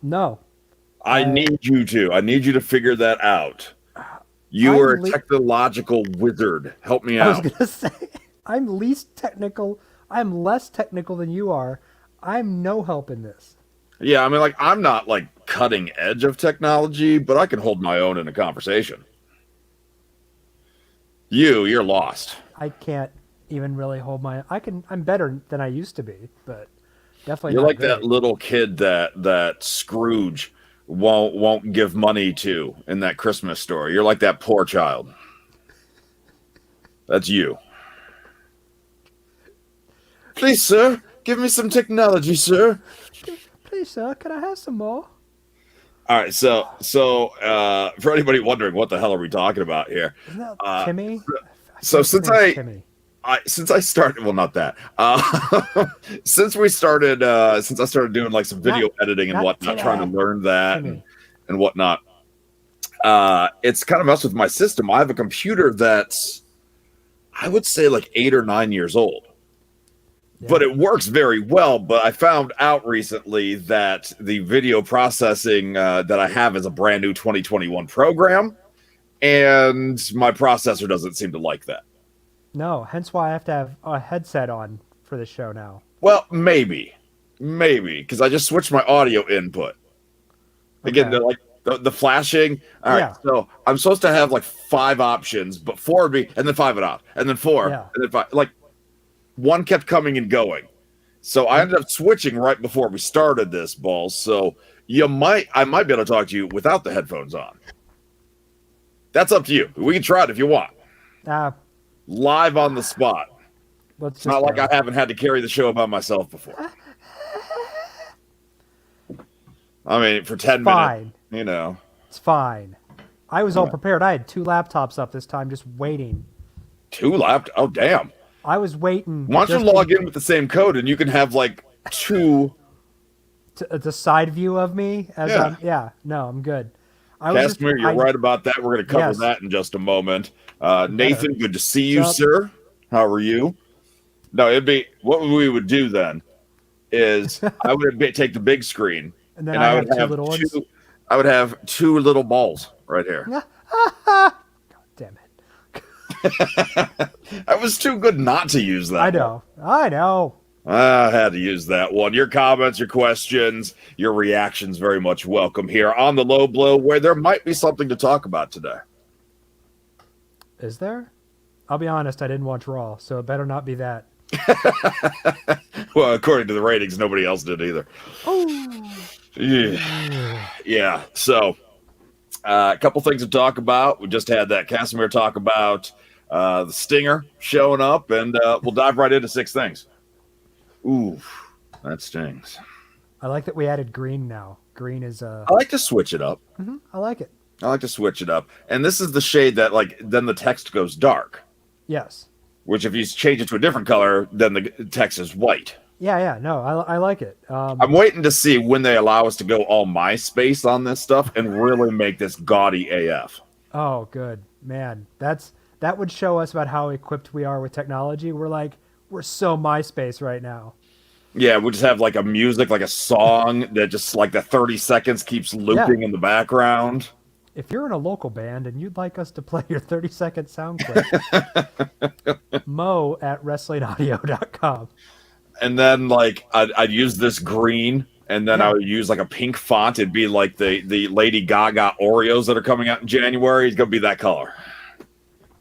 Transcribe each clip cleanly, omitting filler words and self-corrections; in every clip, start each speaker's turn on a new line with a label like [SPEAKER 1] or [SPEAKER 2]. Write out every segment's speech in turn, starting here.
[SPEAKER 1] No.
[SPEAKER 2] I need you to. I need you to figure that out. You are a technological wizard. Help me
[SPEAKER 1] I was
[SPEAKER 2] out.
[SPEAKER 1] going to say, I'm least technical. I'm less technical than you are. I'm no help in this.
[SPEAKER 2] Yeah, I mean, like, I'm not, like, cutting edge of technology, but I can hold my own in a conversation. You're lost.
[SPEAKER 1] I can't even really hold my. I'm better than I used to be, but definitely
[SPEAKER 2] You're
[SPEAKER 1] not
[SPEAKER 2] like that
[SPEAKER 1] great.
[SPEAKER 2] little kid that Scrooge won't give money to in that Christmas story. You're like that poor child. That's you. Please, sir, give me some technology, sir.
[SPEAKER 1] Please, sir, can I have some more?
[SPEAKER 2] All right, so for anybody wondering what the hell are we talking about here?
[SPEAKER 1] Isn't that
[SPEAKER 2] Uh,
[SPEAKER 1] Timmy? I
[SPEAKER 2] so
[SPEAKER 1] think his
[SPEAKER 2] since
[SPEAKER 1] name's Timmy.
[SPEAKER 2] since I started, well, not that. Since I started doing like some video editing and
[SPEAKER 1] Not
[SPEAKER 2] whatnot, trying to
[SPEAKER 1] Timmy.
[SPEAKER 2] learn that
[SPEAKER 1] Timmy.
[SPEAKER 2] and whatnot, it's kind of messed with my system. I have a computer that's, I would say, like 8 or 9 years old.
[SPEAKER 1] Yeah.
[SPEAKER 2] But it works very well. But I found out recently that the video processing that I have is a brand new 2021 program, and my processor doesn't seem to like that.
[SPEAKER 1] No, hence why I have to have a headset on for the show now.
[SPEAKER 2] Well, maybe, because I just switched my audio input. Again,
[SPEAKER 1] Okay.
[SPEAKER 2] the flashing. All right,
[SPEAKER 1] Yeah.
[SPEAKER 2] so I'm supposed to have like 5 options, but four would be, and then five it out, and then four,
[SPEAKER 1] Yeah.
[SPEAKER 2] and then five. Like one kept coming and going. So I ended up switching right before we started this, Ballz. So I might be able to talk to you without the headphones on. That's up to you. We can try it if you want. Live on the spot. It's not like I haven't had to carry the show by myself before. I mean, for 10 minutes, you know.
[SPEAKER 1] It's fine. I was all prepared. I had 2 laptops up this time just waiting.
[SPEAKER 2] 2 laptops? Oh, damn.
[SPEAKER 1] I was waiting.
[SPEAKER 2] Why don't you log in with the same code and you can have like 2...
[SPEAKER 1] the side view of me? No, I'm good.
[SPEAKER 2] Casimir, you're right about that. We're going to cover that in just a moment. Nathan, good to see you, sir. How are you? No, it'd be, what we would do then is I would take the big screen
[SPEAKER 1] and then I would have 2 little ones.
[SPEAKER 2] I would have 2 little balls right here.
[SPEAKER 1] God damn it.
[SPEAKER 2] I was too good not to use that.
[SPEAKER 1] I know.
[SPEAKER 2] I had to use that one. Your comments, your questions, your reactions very much welcome here on the Low Blow, where there might be something to talk about today.
[SPEAKER 1] Is there? I'll be honest, I didn't watch Raw, so it better not be that.
[SPEAKER 2] Well, according to the ratings, nobody else did either.
[SPEAKER 1] Oh.
[SPEAKER 2] Yeah. So, a couple things to talk about. We just had that Casimir talk about the Stinger showing up, and we'll dive right into 6 things. Ooh, that stings.
[SPEAKER 1] I like that we added green now. Green is
[SPEAKER 2] I like to switch it up.
[SPEAKER 1] I like it.
[SPEAKER 2] I like to switch it up. And this is the shade that, like, then the text goes dark.
[SPEAKER 1] Yes.
[SPEAKER 2] Which, if you change it to a different color, then the text is white.
[SPEAKER 1] Yeah. No, I like it.
[SPEAKER 2] I'm waiting to see when they allow us to go all MySpace on this stuff and really make this gaudy AF.
[SPEAKER 1] Oh, good. Man, that would show us about how equipped we are with technology. We're so MySpace right now.
[SPEAKER 2] Yeah, we just have like a music, like a song that just like the 30 seconds keeps looping in the background.
[SPEAKER 1] If you're in a local band and you'd like us to play your 30-second sound clip, mo@wrestlingaudio.com.
[SPEAKER 2] And then like I'd use this green, and then I would use like a pink font. It'd be like the Lady Gaga Oreos that are coming out in January. It's gonna be that color.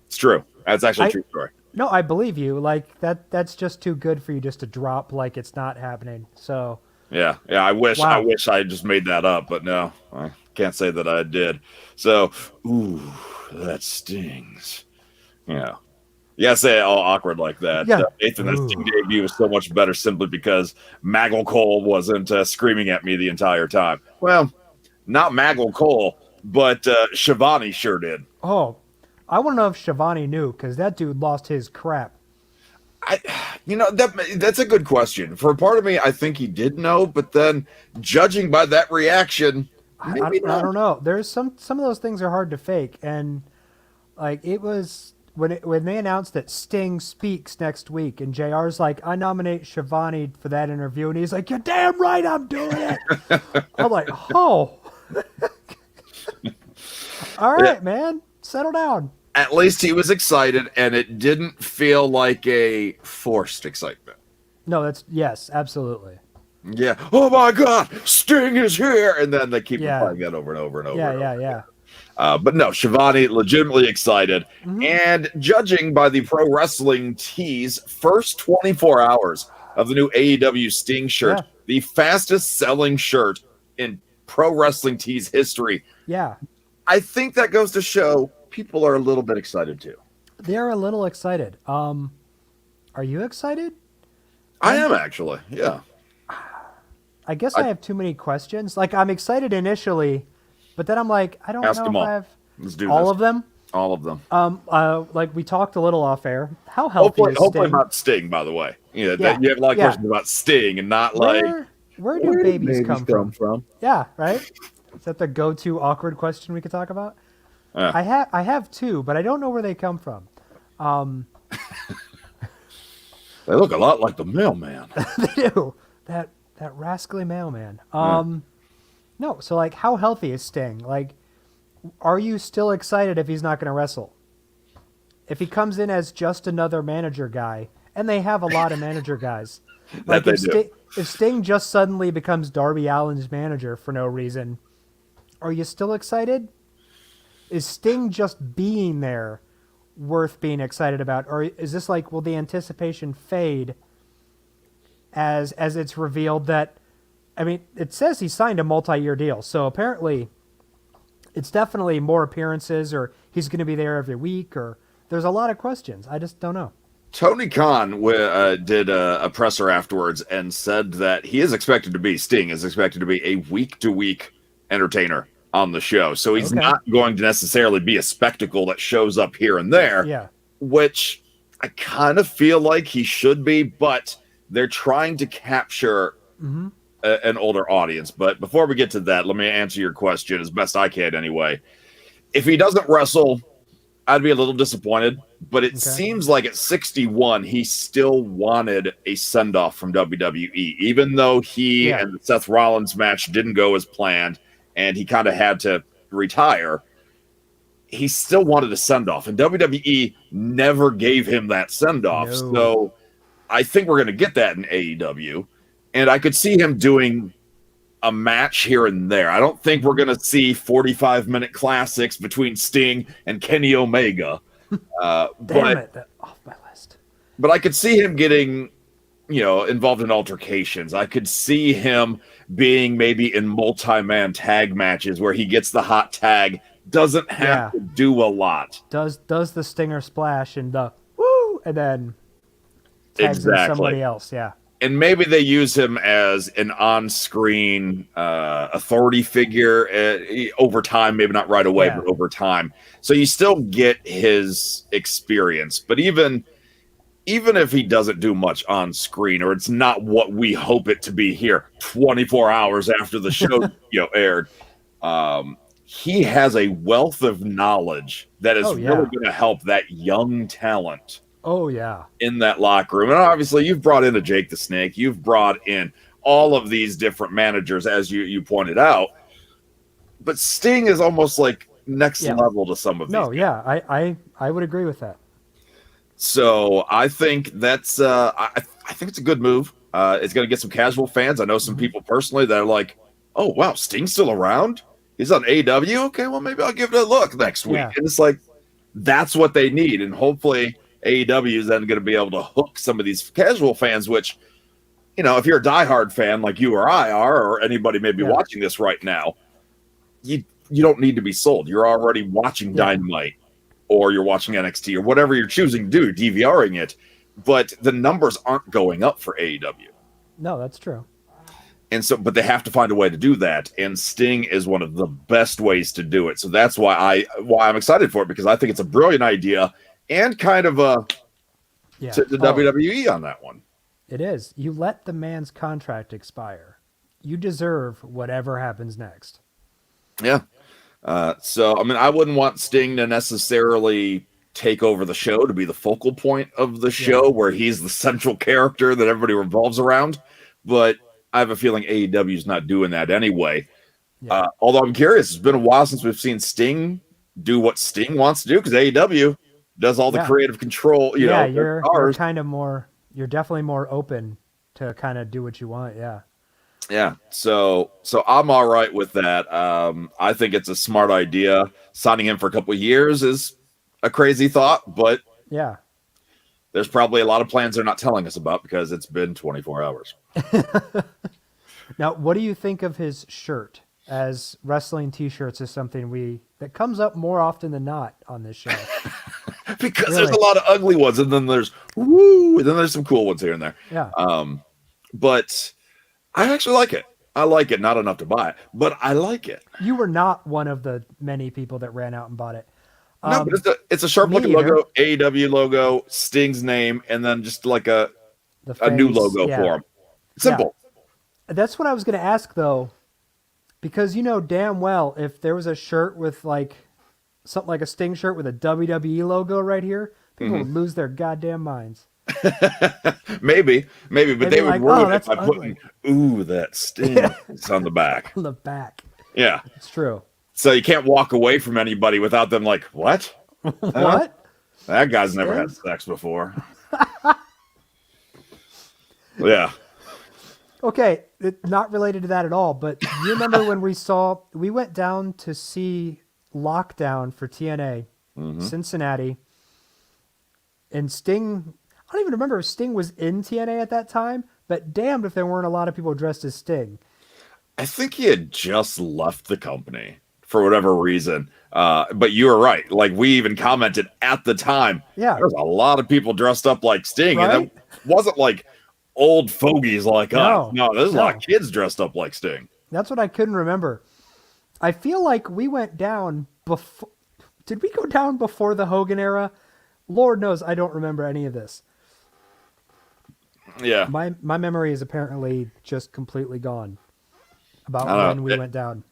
[SPEAKER 2] It's true. That's actually a true story.
[SPEAKER 1] No, I believe you. Like that's just too good for you just to drop like it's not happening. So
[SPEAKER 2] yeah. I wish I just made that up, but no, I can't say that I did. So, ooh, that stings. Yeah. You gotta say it all awkward like that.
[SPEAKER 1] Yeah.
[SPEAKER 2] Nathan, that Sting debut was so much better simply because Maggle Cole wasn't screaming at me the entire time. Well, not Maggle Cole, but Shivani sure did.
[SPEAKER 1] Oh, I want to know if Shivani knew, because that dude lost his crap.
[SPEAKER 2] That's a good question. For a part of me, I think he did know, but then judging by that reaction, maybe
[SPEAKER 1] I don't know. There's some of those things are hard to fake, and like it was when they announced that Sting speaks next week, and JR's like, I nominate Shivani for that interview, and he's like, you're damn right, I'm doing it. I'm like, oh, all
[SPEAKER 2] Yeah,
[SPEAKER 1] right, man, settle down.
[SPEAKER 2] at least he was excited, and it didn't feel like a forced excitement.
[SPEAKER 1] No, that's yes, absolutely.
[SPEAKER 2] Yeah. Oh my God, Sting is here, and then they keep
[SPEAKER 1] Yeah.
[SPEAKER 2] replying that over and over and over.
[SPEAKER 1] Yeah,
[SPEAKER 2] and
[SPEAKER 1] yeah,
[SPEAKER 2] over.
[SPEAKER 1] yeah.
[SPEAKER 2] But no, Shivani legitimately excited,
[SPEAKER 1] Mm-hmm.
[SPEAKER 2] and judging by the Pro Wrestling Tees first 24 hours of the new AEW Sting shirt,
[SPEAKER 1] Yeah.
[SPEAKER 2] the fastest selling shirt in Pro Wrestling Tees history.
[SPEAKER 1] Yeah,
[SPEAKER 2] I think that goes to show people are a little bit excited too.
[SPEAKER 1] they're a little excited. Are you excited?
[SPEAKER 2] I am actually, yeah.
[SPEAKER 1] I guess I have too many questions. Like I'm excited initially, but then I'm like, I don't
[SPEAKER 2] Ask
[SPEAKER 1] know
[SPEAKER 2] them
[SPEAKER 1] if
[SPEAKER 2] all.
[SPEAKER 1] I have
[SPEAKER 2] Let's do
[SPEAKER 1] all
[SPEAKER 2] this.
[SPEAKER 1] of them.
[SPEAKER 2] All of them.
[SPEAKER 1] Like we talked a little off air. How healthy is
[SPEAKER 2] Hopefully
[SPEAKER 1] Sting?
[SPEAKER 2] about Sting, by the way. Yeah,
[SPEAKER 1] Yeah,
[SPEAKER 2] you have a lot of
[SPEAKER 1] yeah.
[SPEAKER 2] questions about Sting and not like
[SPEAKER 1] Where do
[SPEAKER 2] where did
[SPEAKER 1] babies come from? Yeah, right. Is that the go-to awkward question we could talk about?
[SPEAKER 2] Yeah.
[SPEAKER 1] I have two, but I don't know where they come from.
[SPEAKER 2] They look a lot like the mailman.
[SPEAKER 1] They do that rascally mailman. No, so like, how healthy is Sting? Like, are you still excited if he's not going to wrestle? If he comes in as just another manager guy, and they have a lot of manager guys, like
[SPEAKER 2] That they do.
[SPEAKER 1] If Sting just suddenly becomes Darby Allin's manager for no reason, are you still excited? Is Sting just being there worth being excited about, or is this like, will the anticipation fade as it's revealed that? I mean, it says he signed a multi-year deal, so apparently it's definitely more appearances, or he's going to be there every week, or there's a lot of questions. I just don't know.
[SPEAKER 2] Tony Khan did a presser afterwards and said that Sting is expected to be a week-to-week entertainer on the show. So he's
[SPEAKER 1] Okay.
[SPEAKER 2] not going to necessarily be a spectacle that shows up here and there,
[SPEAKER 1] Yeah.
[SPEAKER 2] which I kind of feel like he should be, but they're trying to capture an older audience. But before we get to that, let me answer your question as best I can anyway. If he doesn't wrestle, I'd be a little disappointed, but it seems like at 61, he still wanted a send-off from WWE, even though he and the Seth Rollins match didn't go as planned, and he kind of had to retire. He still wanted a send-off, and WWE never gave him that send-off.
[SPEAKER 1] No.
[SPEAKER 2] So I think we're going to get that in AEW, and I could see him doing a match here and there. I don't think we're going to see 45-minute classics between Sting and Kenny Omega.
[SPEAKER 1] Damn it, that off my list.
[SPEAKER 2] But I could see him getting, involved in altercations. I could see him being maybe in multi-man tag matches where he gets the hot tag, doesn't have to do a lot.
[SPEAKER 1] Does the Stinger splash and the woo, and then tags in somebody else. Yeah.
[SPEAKER 2] And maybe they use him as an on-screen authority figure over time, maybe not right away, but over time. So you still get his experience. But even if he doesn't do much on screen, or it's not what we hope it to be here 24 hours after the show aired, he has a wealth of knowledge that is really going to help that young talent.
[SPEAKER 1] Oh, yeah.
[SPEAKER 2] In that locker room. And obviously, you've brought in a Jake the Snake. You've brought in all of these different managers, as you pointed out. But Sting is almost like next level to some of these.
[SPEAKER 1] No, yeah. I would agree with that.
[SPEAKER 2] So I think that's I think it's a good move. It's going to get some casual fans. I know some people personally that are like, oh, wow, Sting's still around? He's on AEW? Okay, well, maybe I'll give it a look next week. And it's like, that's what they need. And hopefully AEW is then going to be able to hook some of these casual fans, which, if you're a diehard fan like you or I are, or anybody maybe watching this right now, you don't need to be sold. You're already watching Dynamite, or you're watching NXT, or whatever you're choosing to do, DVRing it. But the numbers aren't going up for AEW.
[SPEAKER 1] No, that's true.
[SPEAKER 2] And so, but they have to find a way to do that, and Sting is one of the best ways to do it. So that's why I'm excited for it, because I think it's a brilliant idea. And kind of to the WWE on that one.
[SPEAKER 1] It is. You let the man's contract expire. You deserve whatever happens next.
[SPEAKER 2] Yeah. So, I mean, I wouldn't want Sting to necessarily take over the show to be the focal point of the show, where he's the central character that everybody revolves around. But I have a feeling AEW is not doing that anyway.
[SPEAKER 1] Yeah.
[SPEAKER 2] Although I'm curious, it's been a while since we've seen Sting do what Sting wants to do, because AEW does all the creative control.
[SPEAKER 1] You're kind of more. You're definitely more open to kind of do what you want. Yeah.
[SPEAKER 2] Yeah. So I'm all right with that. I think it's a smart idea. Signing him for a couple of years is a crazy thought, but
[SPEAKER 1] yeah,
[SPEAKER 2] there's probably a lot of plans they're not telling us about because it's been 24 hours.
[SPEAKER 1] Now, what do you think of his shirt? As wrestling T-shirts is something that comes up more often than not on this show.
[SPEAKER 2] Because really? There's a lot of ugly ones, and then there's some cool ones here and there.
[SPEAKER 1] Yeah.
[SPEAKER 2] But I actually like it. I like it. Not enough to buy it, but I like it.
[SPEAKER 1] You were not one of the many people that ran out and bought it.
[SPEAKER 2] No, but it's a sharp-looking logo, AEW logo, Sting's name, and then just like a new logo for him. Simple.
[SPEAKER 1] Yeah. That's what I was going to ask, though. Because you know damn well if there was a shirt with like something like a Sting shirt with a WWE logo right here, people would lose their goddamn minds.
[SPEAKER 2] maybe, but they would ruin it by putting that Sting on the back.
[SPEAKER 1] On the back.
[SPEAKER 2] Yeah.
[SPEAKER 1] It's true.
[SPEAKER 2] So you can't walk away from anybody without them like, what?
[SPEAKER 1] What?
[SPEAKER 2] That guy's never had sex before. Yeah.
[SPEAKER 1] Okay, not related to that at all, but you remember when we went down to see Lockdown for TNA, Cincinnati, and Sting, I don't even remember if Sting was in TNA at that time, but damned if there weren't a lot of people dressed as Sting.
[SPEAKER 2] I think he had just left the company for whatever reason. But you were right. Like, we even commented at the time,
[SPEAKER 1] yeah,
[SPEAKER 2] there's a lot of people dressed up like Sting,
[SPEAKER 1] right?
[SPEAKER 2] and it wasn't like old fogies like us. No, there's a lot of kids dressed up like Sting.
[SPEAKER 1] That's what I couldn't remember. I feel like we went down before. Did we go down before the Hogan era? Lord knows I don't remember any of this.
[SPEAKER 2] Yeah.
[SPEAKER 1] My memory is apparently just completely gone about when we went down.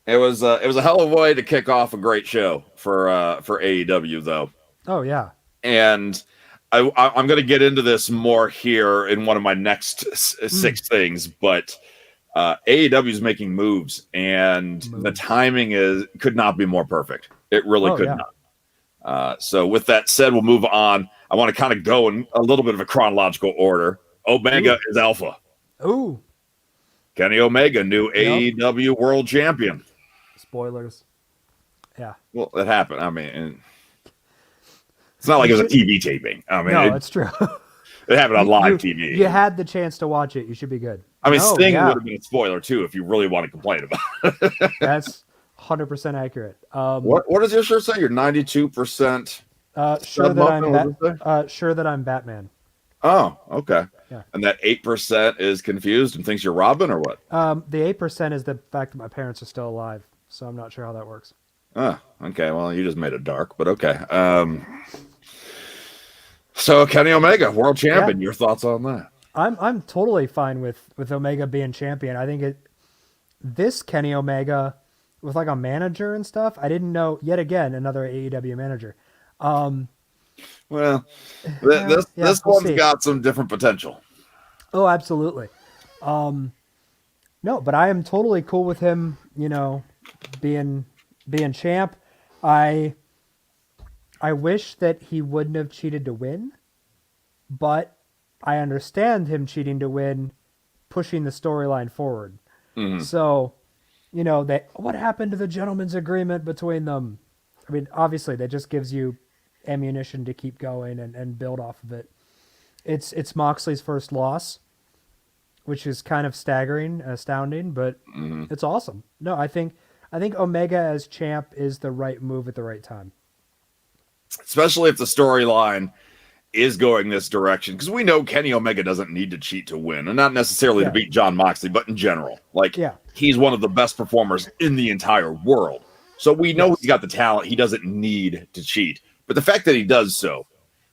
[SPEAKER 2] It was a hell of a way to kick off a great show for AEW, though.
[SPEAKER 1] Oh yeah.
[SPEAKER 2] And I'm going to get into this more here in one of my next six things, but AEW is making moves, and the timing could not be more perfect. It really could not. So with that said, we'll move on. I want to kind of go in a little bit of a chronological order. Omega is Alpha.
[SPEAKER 1] Ooh.
[SPEAKER 2] Kenny Omega, new AEW World Champion.
[SPEAKER 1] Spoilers. Yeah.
[SPEAKER 2] Well, it happened. I mean, it's not like it was a TV taping. I mean,
[SPEAKER 1] no, it's true.
[SPEAKER 2] It happened on live TV.
[SPEAKER 1] You had the chance to watch it. You should be good.
[SPEAKER 2] I mean, Sting would have been a spoiler too if you really want to complain about it.
[SPEAKER 1] That's 100% accurate.
[SPEAKER 2] What does your shirt say? You're 92%.
[SPEAKER 1] Sure that I'm Batman.
[SPEAKER 2] Oh, okay.
[SPEAKER 1] Yeah.
[SPEAKER 2] And that 8% is confused and thinks you're Robin, or what?
[SPEAKER 1] The 8% is the fact that my parents are still alive, so I'm not sure how that works.
[SPEAKER 2] Oh, okay. Well, you just made it dark, but okay. So Kenny Omega, world champion. Your thoughts on that?
[SPEAKER 1] I'm totally fine with Omega being champion. I think this Kenny Omega with like a manager and stuff. I didn't know. Yet again, another AEW manager.
[SPEAKER 2] Well, this one's got some different potential.
[SPEAKER 1] Oh, absolutely. No, but I am totally cool with him, being champ. I wish that he wouldn't have cheated to win, but I understand him cheating to win, pushing the storyline forward. Mm-hmm. So, what happened to the gentleman's agreement between them? I mean, obviously, that just gives you ammunition to keep going and build off of it. It's Moxley's first loss, which is kind of astounding, but it's awesome. No, I think Omega as champ is the right move at the right time.
[SPEAKER 2] Especially if the storyline is going this direction, because we know Kenny Omega doesn't need to cheat to win, and not necessarily to beat Jon Moxley, but in general. He's one of the best performers in the entire world. So we know he's got the talent. He doesn't need to cheat. But the fact that he does so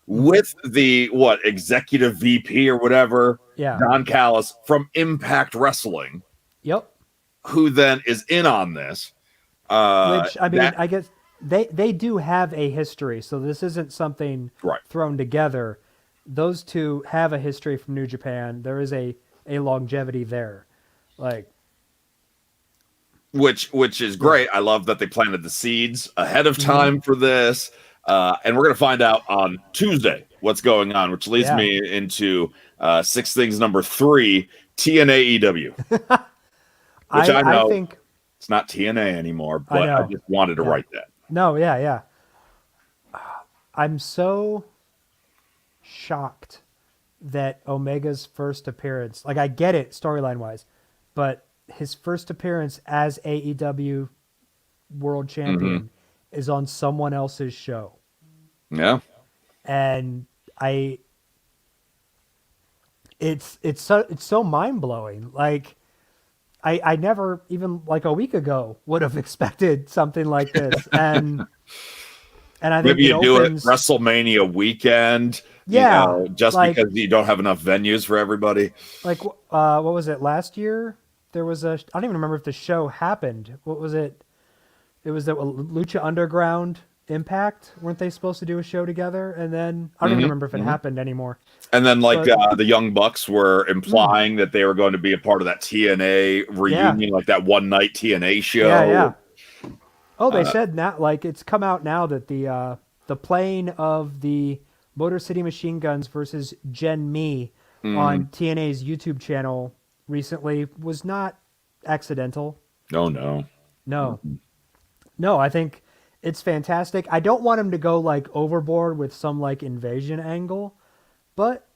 [SPEAKER 2] with the executive VP or whatever, Don Callis from Impact Wrestling,
[SPEAKER 1] yep,
[SPEAKER 2] who then is in on this.
[SPEAKER 1] Which I mean, I guess they do have a history, so this isn't something
[SPEAKER 2] Right.
[SPEAKER 1] thrown together. Those two have a history from New Japan. There is a longevity there. Like,
[SPEAKER 2] Which is
[SPEAKER 1] yeah.
[SPEAKER 2] great. I love that they planted the seeds ahead of
[SPEAKER 1] Hmm.
[SPEAKER 2] time for this. And we're going to find out on Tuesday what's going on, which leads
[SPEAKER 1] Yeah.
[SPEAKER 2] me into Six Things number 3, TNA which I
[SPEAKER 1] I
[SPEAKER 2] know
[SPEAKER 1] think
[SPEAKER 2] it's not TNA anymore,
[SPEAKER 1] I
[SPEAKER 2] but I
[SPEAKER 1] know.
[SPEAKER 2] just wanted to
[SPEAKER 1] Yeah.
[SPEAKER 2] write that.
[SPEAKER 1] No, yeah, yeah. I'm so shocked that Omega's first appearance, like I get it storyline wise, but his first appearance as AEW World
[SPEAKER 2] Hmm.
[SPEAKER 1] Champion is on someone else's show.
[SPEAKER 2] Yeah.
[SPEAKER 1] And I it's so mind blowing. Like I never even like a week ago would have expected something like this. And I think
[SPEAKER 2] Maybe
[SPEAKER 1] it
[SPEAKER 2] you do it
[SPEAKER 1] opens
[SPEAKER 2] WrestleMania weekend,
[SPEAKER 1] yeah,
[SPEAKER 2] just
[SPEAKER 1] like
[SPEAKER 2] because you don't have enough venues for everybody.
[SPEAKER 1] what was it last year? There was a I don't even remember if the show happened. What was it? It was the Lucha Underground Impact. Weren't they supposed to do a show together? And then I don't even
[SPEAKER 2] Hmm.
[SPEAKER 1] remember if it
[SPEAKER 2] Hmm.
[SPEAKER 1] happened anymore.
[SPEAKER 2] And then, like,
[SPEAKER 1] But
[SPEAKER 2] the Young Bucks were
[SPEAKER 1] mm,
[SPEAKER 2] implying that they were going to be a part of that TNA
[SPEAKER 1] yeah,
[SPEAKER 2] reunion, like that one night TNA
[SPEAKER 1] yeah,
[SPEAKER 2] show.
[SPEAKER 1] yeah. Oh, they
[SPEAKER 2] Uh,
[SPEAKER 1] said now, like it's come out now that the playing of the Motor City Machine Guns versus Gen Me
[SPEAKER 2] mm,
[SPEAKER 1] on TNA's YouTube channel recently was not accidental.
[SPEAKER 2] oh no.
[SPEAKER 1] No, no, I think it's fantastic. I don't want him to go like overboard with some like invasion angle, but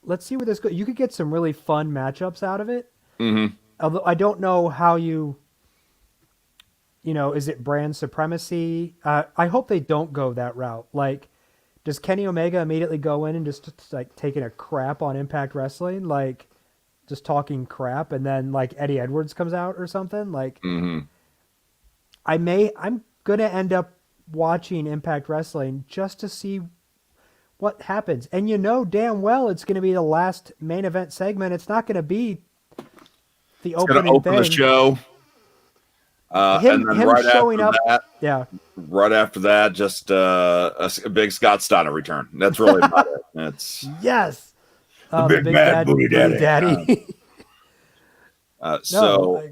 [SPEAKER 1] let's see where this goes. You could get some really fun matchups out of it.
[SPEAKER 2] Hmm.
[SPEAKER 1] Although I don't know how is it brand supremacy? I hope they don't go that route. Like, does Kenny Omega immediately go in and just like taking a crap on Impact Wrestling, like just talking crap, and then like Eddie Edwards comes out or something? Like,
[SPEAKER 2] Hmm.
[SPEAKER 1] I'm gonna end up watching Impact Wrestling just to see what happens, and you know damn well it's gonna be the last main event segment. It's not gonna be the
[SPEAKER 2] It's going to
[SPEAKER 1] opening
[SPEAKER 2] open the
[SPEAKER 1] thing.
[SPEAKER 2] show. And then
[SPEAKER 1] Him showing up, yeah.
[SPEAKER 2] right after that, just a big Scott Steiner return. That's really about it. That's
[SPEAKER 1] Yes.
[SPEAKER 2] the
[SPEAKER 1] The
[SPEAKER 2] big
[SPEAKER 1] big
[SPEAKER 2] bad
[SPEAKER 1] bad
[SPEAKER 2] booty
[SPEAKER 1] booty
[SPEAKER 2] daddy.
[SPEAKER 1] daddy. No,
[SPEAKER 2] So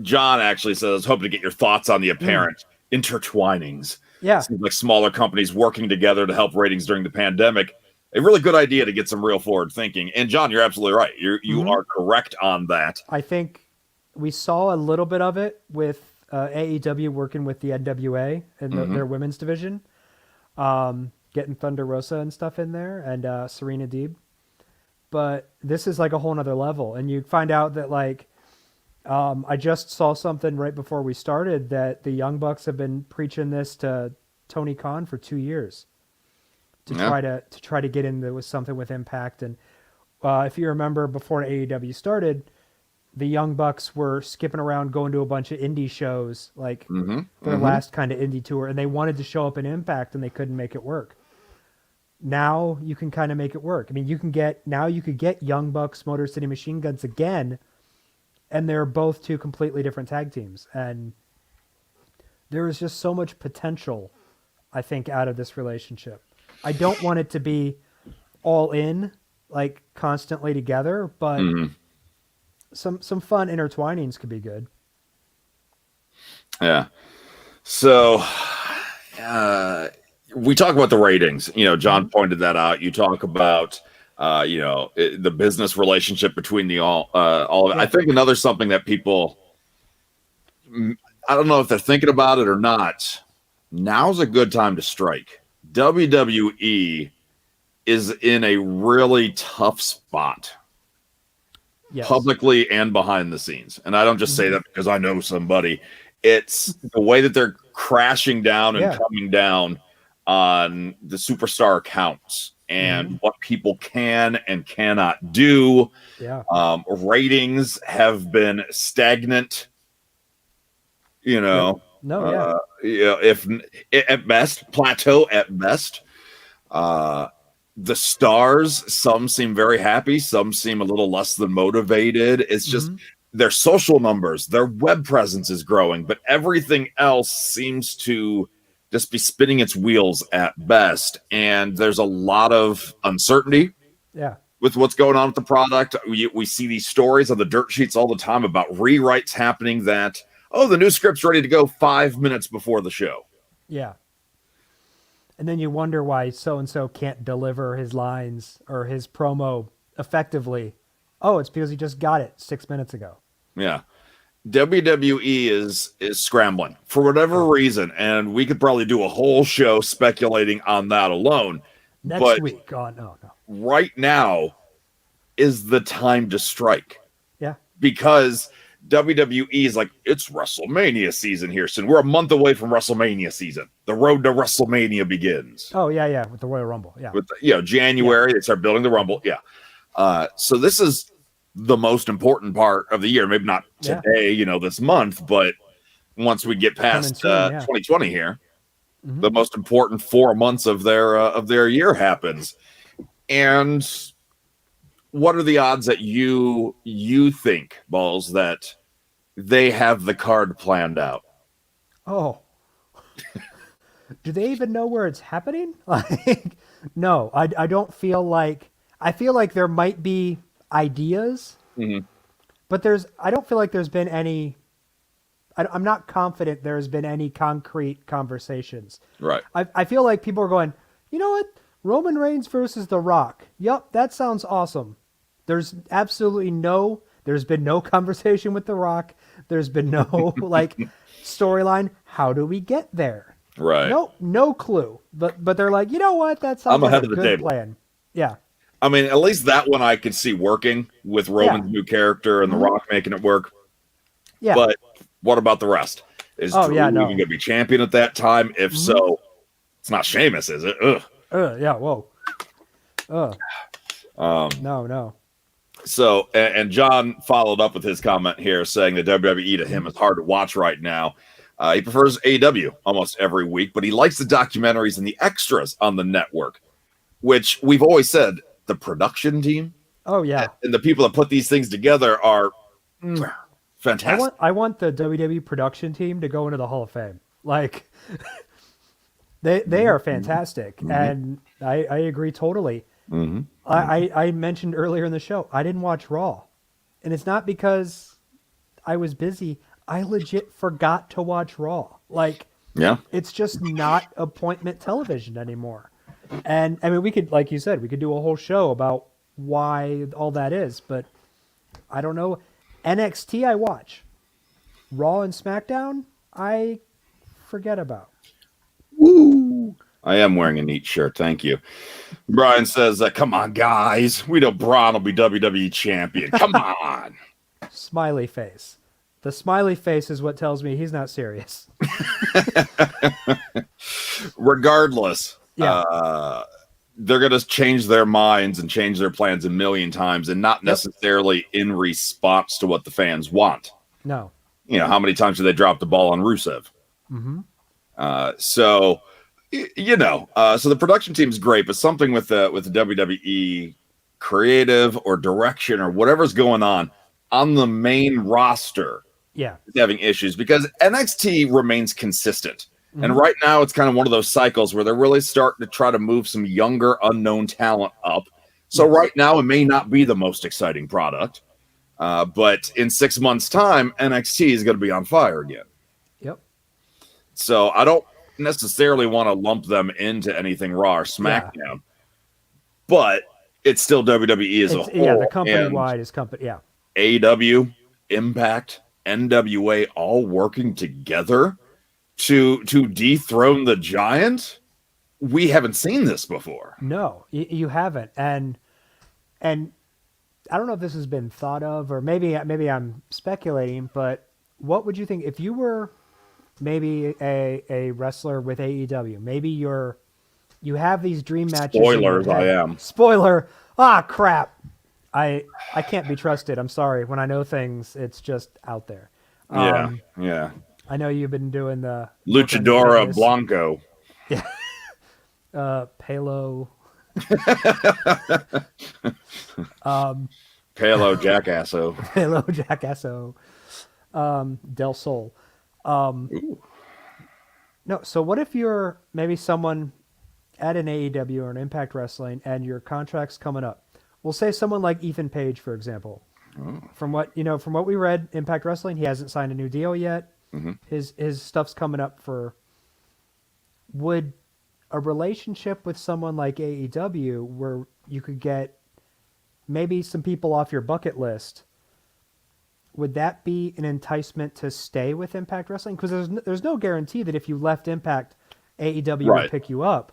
[SPEAKER 2] John actually says, hoping to get your thoughts on the apparent intertwinings.
[SPEAKER 1] yeah.
[SPEAKER 2] Seems like smaller companies working together to help ratings during the pandemic. A really good idea to get some real forward thinking. And John, you're absolutely right. You
[SPEAKER 1] Hmm.
[SPEAKER 2] are correct on that.
[SPEAKER 1] I think we saw a little bit of it with AEW working with the NWA and
[SPEAKER 2] Hmm.
[SPEAKER 1] their women's division, getting Thunder Rosa and stuff in there and Serena Deeb. But this is like a whole nother level. And you find out that like, I just saw something right before we started that the Young Bucks have been preaching this to Tony Khan for 2 years to
[SPEAKER 2] Yeah.
[SPEAKER 1] try to get in there with something with Impact. And if you remember, before AEW started, the Young Bucks were skipping around, going to a bunch of indie shows, like
[SPEAKER 2] Hmm.
[SPEAKER 1] their
[SPEAKER 2] Hmm.
[SPEAKER 1] last kind of indie tour, and they wanted to show up in Impact, and they couldn't make it work. Now you can kind of make it work. I mean, you could get Young Bucks, Motor City Machine Guns again, and they're both two completely different tag teams, and there is just so much potential, I think, out of this relationship. I don't want it to be all in, like constantly together, but
[SPEAKER 2] Hmm.
[SPEAKER 1] some fun intertwinings could be good.
[SPEAKER 2] Yeah. So uh, we talk about the ratings. John
[SPEAKER 1] Hmm.
[SPEAKER 2] pointed that out. You talk about the business relationship between the all of it. I
[SPEAKER 1] Yeah.
[SPEAKER 2] think another something that people, I don't know if they're thinking about it or not. Now's a good time to strike. WWE is in a really tough spot,
[SPEAKER 1] Yes.
[SPEAKER 2] publicly and behind the scenes. And I don't just say
[SPEAKER 1] Hmm.
[SPEAKER 2] that because I know somebody. It's the way that they're crashing down and
[SPEAKER 1] Yeah.
[SPEAKER 2] coming down on the superstar accounts
[SPEAKER 1] Hmm.
[SPEAKER 2] and what people can and cannot do.
[SPEAKER 1] Yeah.
[SPEAKER 2] Ratings have been stagnant, you
[SPEAKER 1] Yep.
[SPEAKER 2] know,
[SPEAKER 1] No. Yeah.
[SPEAKER 2] if at best, plateau at best. Uh, the stars, some seem very happy, some seem a little less than motivated. It's just
[SPEAKER 1] Hmm.
[SPEAKER 2] their social numbers, their web presence is growing, but everything else seems to just be spinning its wheels at best. And there's a lot of uncertainty
[SPEAKER 1] Yeah.
[SPEAKER 2] with what's going on with the product. We see these stories on the dirt sheets all the time about rewrites happening that, oh, the new script's ready to go 5 minutes before the show.
[SPEAKER 1] Yeah. And then you wonder why so-and-so can't deliver his lines or his promo effectively. Oh, it's because he just got it 6 minutes ago.
[SPEAKER 2] Yeah. WWE is scrambling for whatever reason, and we could probably do a whole show speculating on that alone.
[SPEAKER 1] Next week. Oh, no.
[SPEAKER 2] Right now is the time to strike.
[SPEAKER 1] Yeah.
[SPEAKER 2] Because WWE is like, it's WrestleMania season here soon. We're a month away from WrestleMania season. The road to WrestleMania begins.
[SPEAKER 1] Oh, yeah, with the Royal Rumble. Yeah.
[SPEAKER 2] With January, they start building the Rumble. Yeah. So this is the most important part of the year. Maybe not today, this month, but once we get past 2020 here, the most important 4 months of their year happens. And what are the odds that you think, Ballz, that they have the card planned out?
[SPEAKER 1] Oh. Do they even know where it's happening? Like, no, I don't feel like. I feel like there might be ideas, but I don't feel like there's been any. I'm not confident there's been any concrete conversations.
[SPEAKER 2] Right.
[SPEAKER 1] I feel like people are going, you know what? Roman Reigns versus The Rock. Yep, that sounds awesome. There's been no conversation with The Rock. There's been no storyline. How do we get there?
[SPEAKER 2] Right.
[SPEAKER 1] No clue. But they're like, you know what? That sounds like a good plan. Yeah.
[SPEAKER 2] I mean, at least that one I could see working with Roman's new character and The Rock making it work. Yeah. But what about the rest? Is Drew even going to be champion at that time? If so, it's not Sheamus, is it? Ugh.
[SPEAKER 1] Yeah. Whoa. No.
[SPEAKER 2] So, and John followed up with his comment here saying that WWE to him is hard to watch right now. He prefers AEW almost every week, but he likes the documentaries and the extras on the network, which we've always said the production team.
[SPEAKER 1] Oh, yeah.
[SPEAKER 2] And the people that put these things together are fantastic.
[SPEAKER 1] I want the WWE production team to go into the Hall of Fame. Like, they are fantastic. And I agree totally. I mentioned earlier in the show, I didn't watch Raw. And it's not because I was busy. I legit forgot to watch Raw. Like, it's just not appointment television anymore. And I mean, we could, like you said, we could do a whole show about why all that is, but I don't know. NXT I watch. Raw and SmackDown I forget about.
[SPEAKER 2] Woo! I am wearing a neat shirt. Thank you. Brian says, come on, guys. We know Braun will be WWE champion. Come on.
[SPEAKER 1] Smiley face. The smiley face is what tells me he's not serious.
[SPEAKER 2] Regardless, they're going to change their minds and change their plans a million times and not necessarily in response to what the fans want.
[SPEAKER 1] No.
[SPEAKER 2] How many times did they drop the ball on Rusev? So the production team's great, but something with the WWE creative or direction or whatever's going on the main roster is having issues because NXT remains consistent. And right now it's kind of one of those cycles where they're really starting to try to move some younger unknown talent up. So right now it may not be the most exciting product, but in 6 months' time, NXT is going to be on fire again.
[SPEAKER 1] Yep.
[SPEAKER 2] So I don't necessarily want to lump them into anything Raw or SmackDown, but it's still WWE as a whole.
[SPEAKER 1] Yeah, the company-wide is company. Yeah.
[SPEAKER 2] AEW, Impact, NWA, all working together to dethrone the Giant. We haven't seen this before.
[SPEAKER 1] No, you haven't, and I don't know if this has been thought of, or maybe I'm speculating. But what would you think if you were maybe a wrestler with AEW? Maybe you have these dream matches.
[SPEAKER 2] Spoilers, I am.
[SPEAKER 1] Spoiler. Ah, crap. I can't be trusted. I'm sorry. When I know things, it's just out there.
[SPEAKER 2] Yeah.
[SPEAKER 1] I know you've been doing the
[SPEAKER 2] Luchadora Blanco.
[SPEAKER 1] Yeah. Palo.
[SPEAKER 2] Palo Jackasso.
[SPEAKER 1] Palo Jackasso. Del Sol. No, so what if you're maybe someone at an AEW or an Impact Wrestling and your contract's coming up? We'll say someone like Ethan Page, for example. From what we read, Impact Wrestling, he hasn't signed a new deal yet.
[SPEAKER 2] Mm-hmm.
[SPEAKER 1] His stuff's coming up for. Would a relationship with someone like AEW, where you could get maybe some people off your bucket list, would that be an enticement to stay with Impact Wrestling? Because there's no guarantee that if you left Impact, AEW would
[SPEAKER 2] Right.
[SPEAKER 1] pick you up,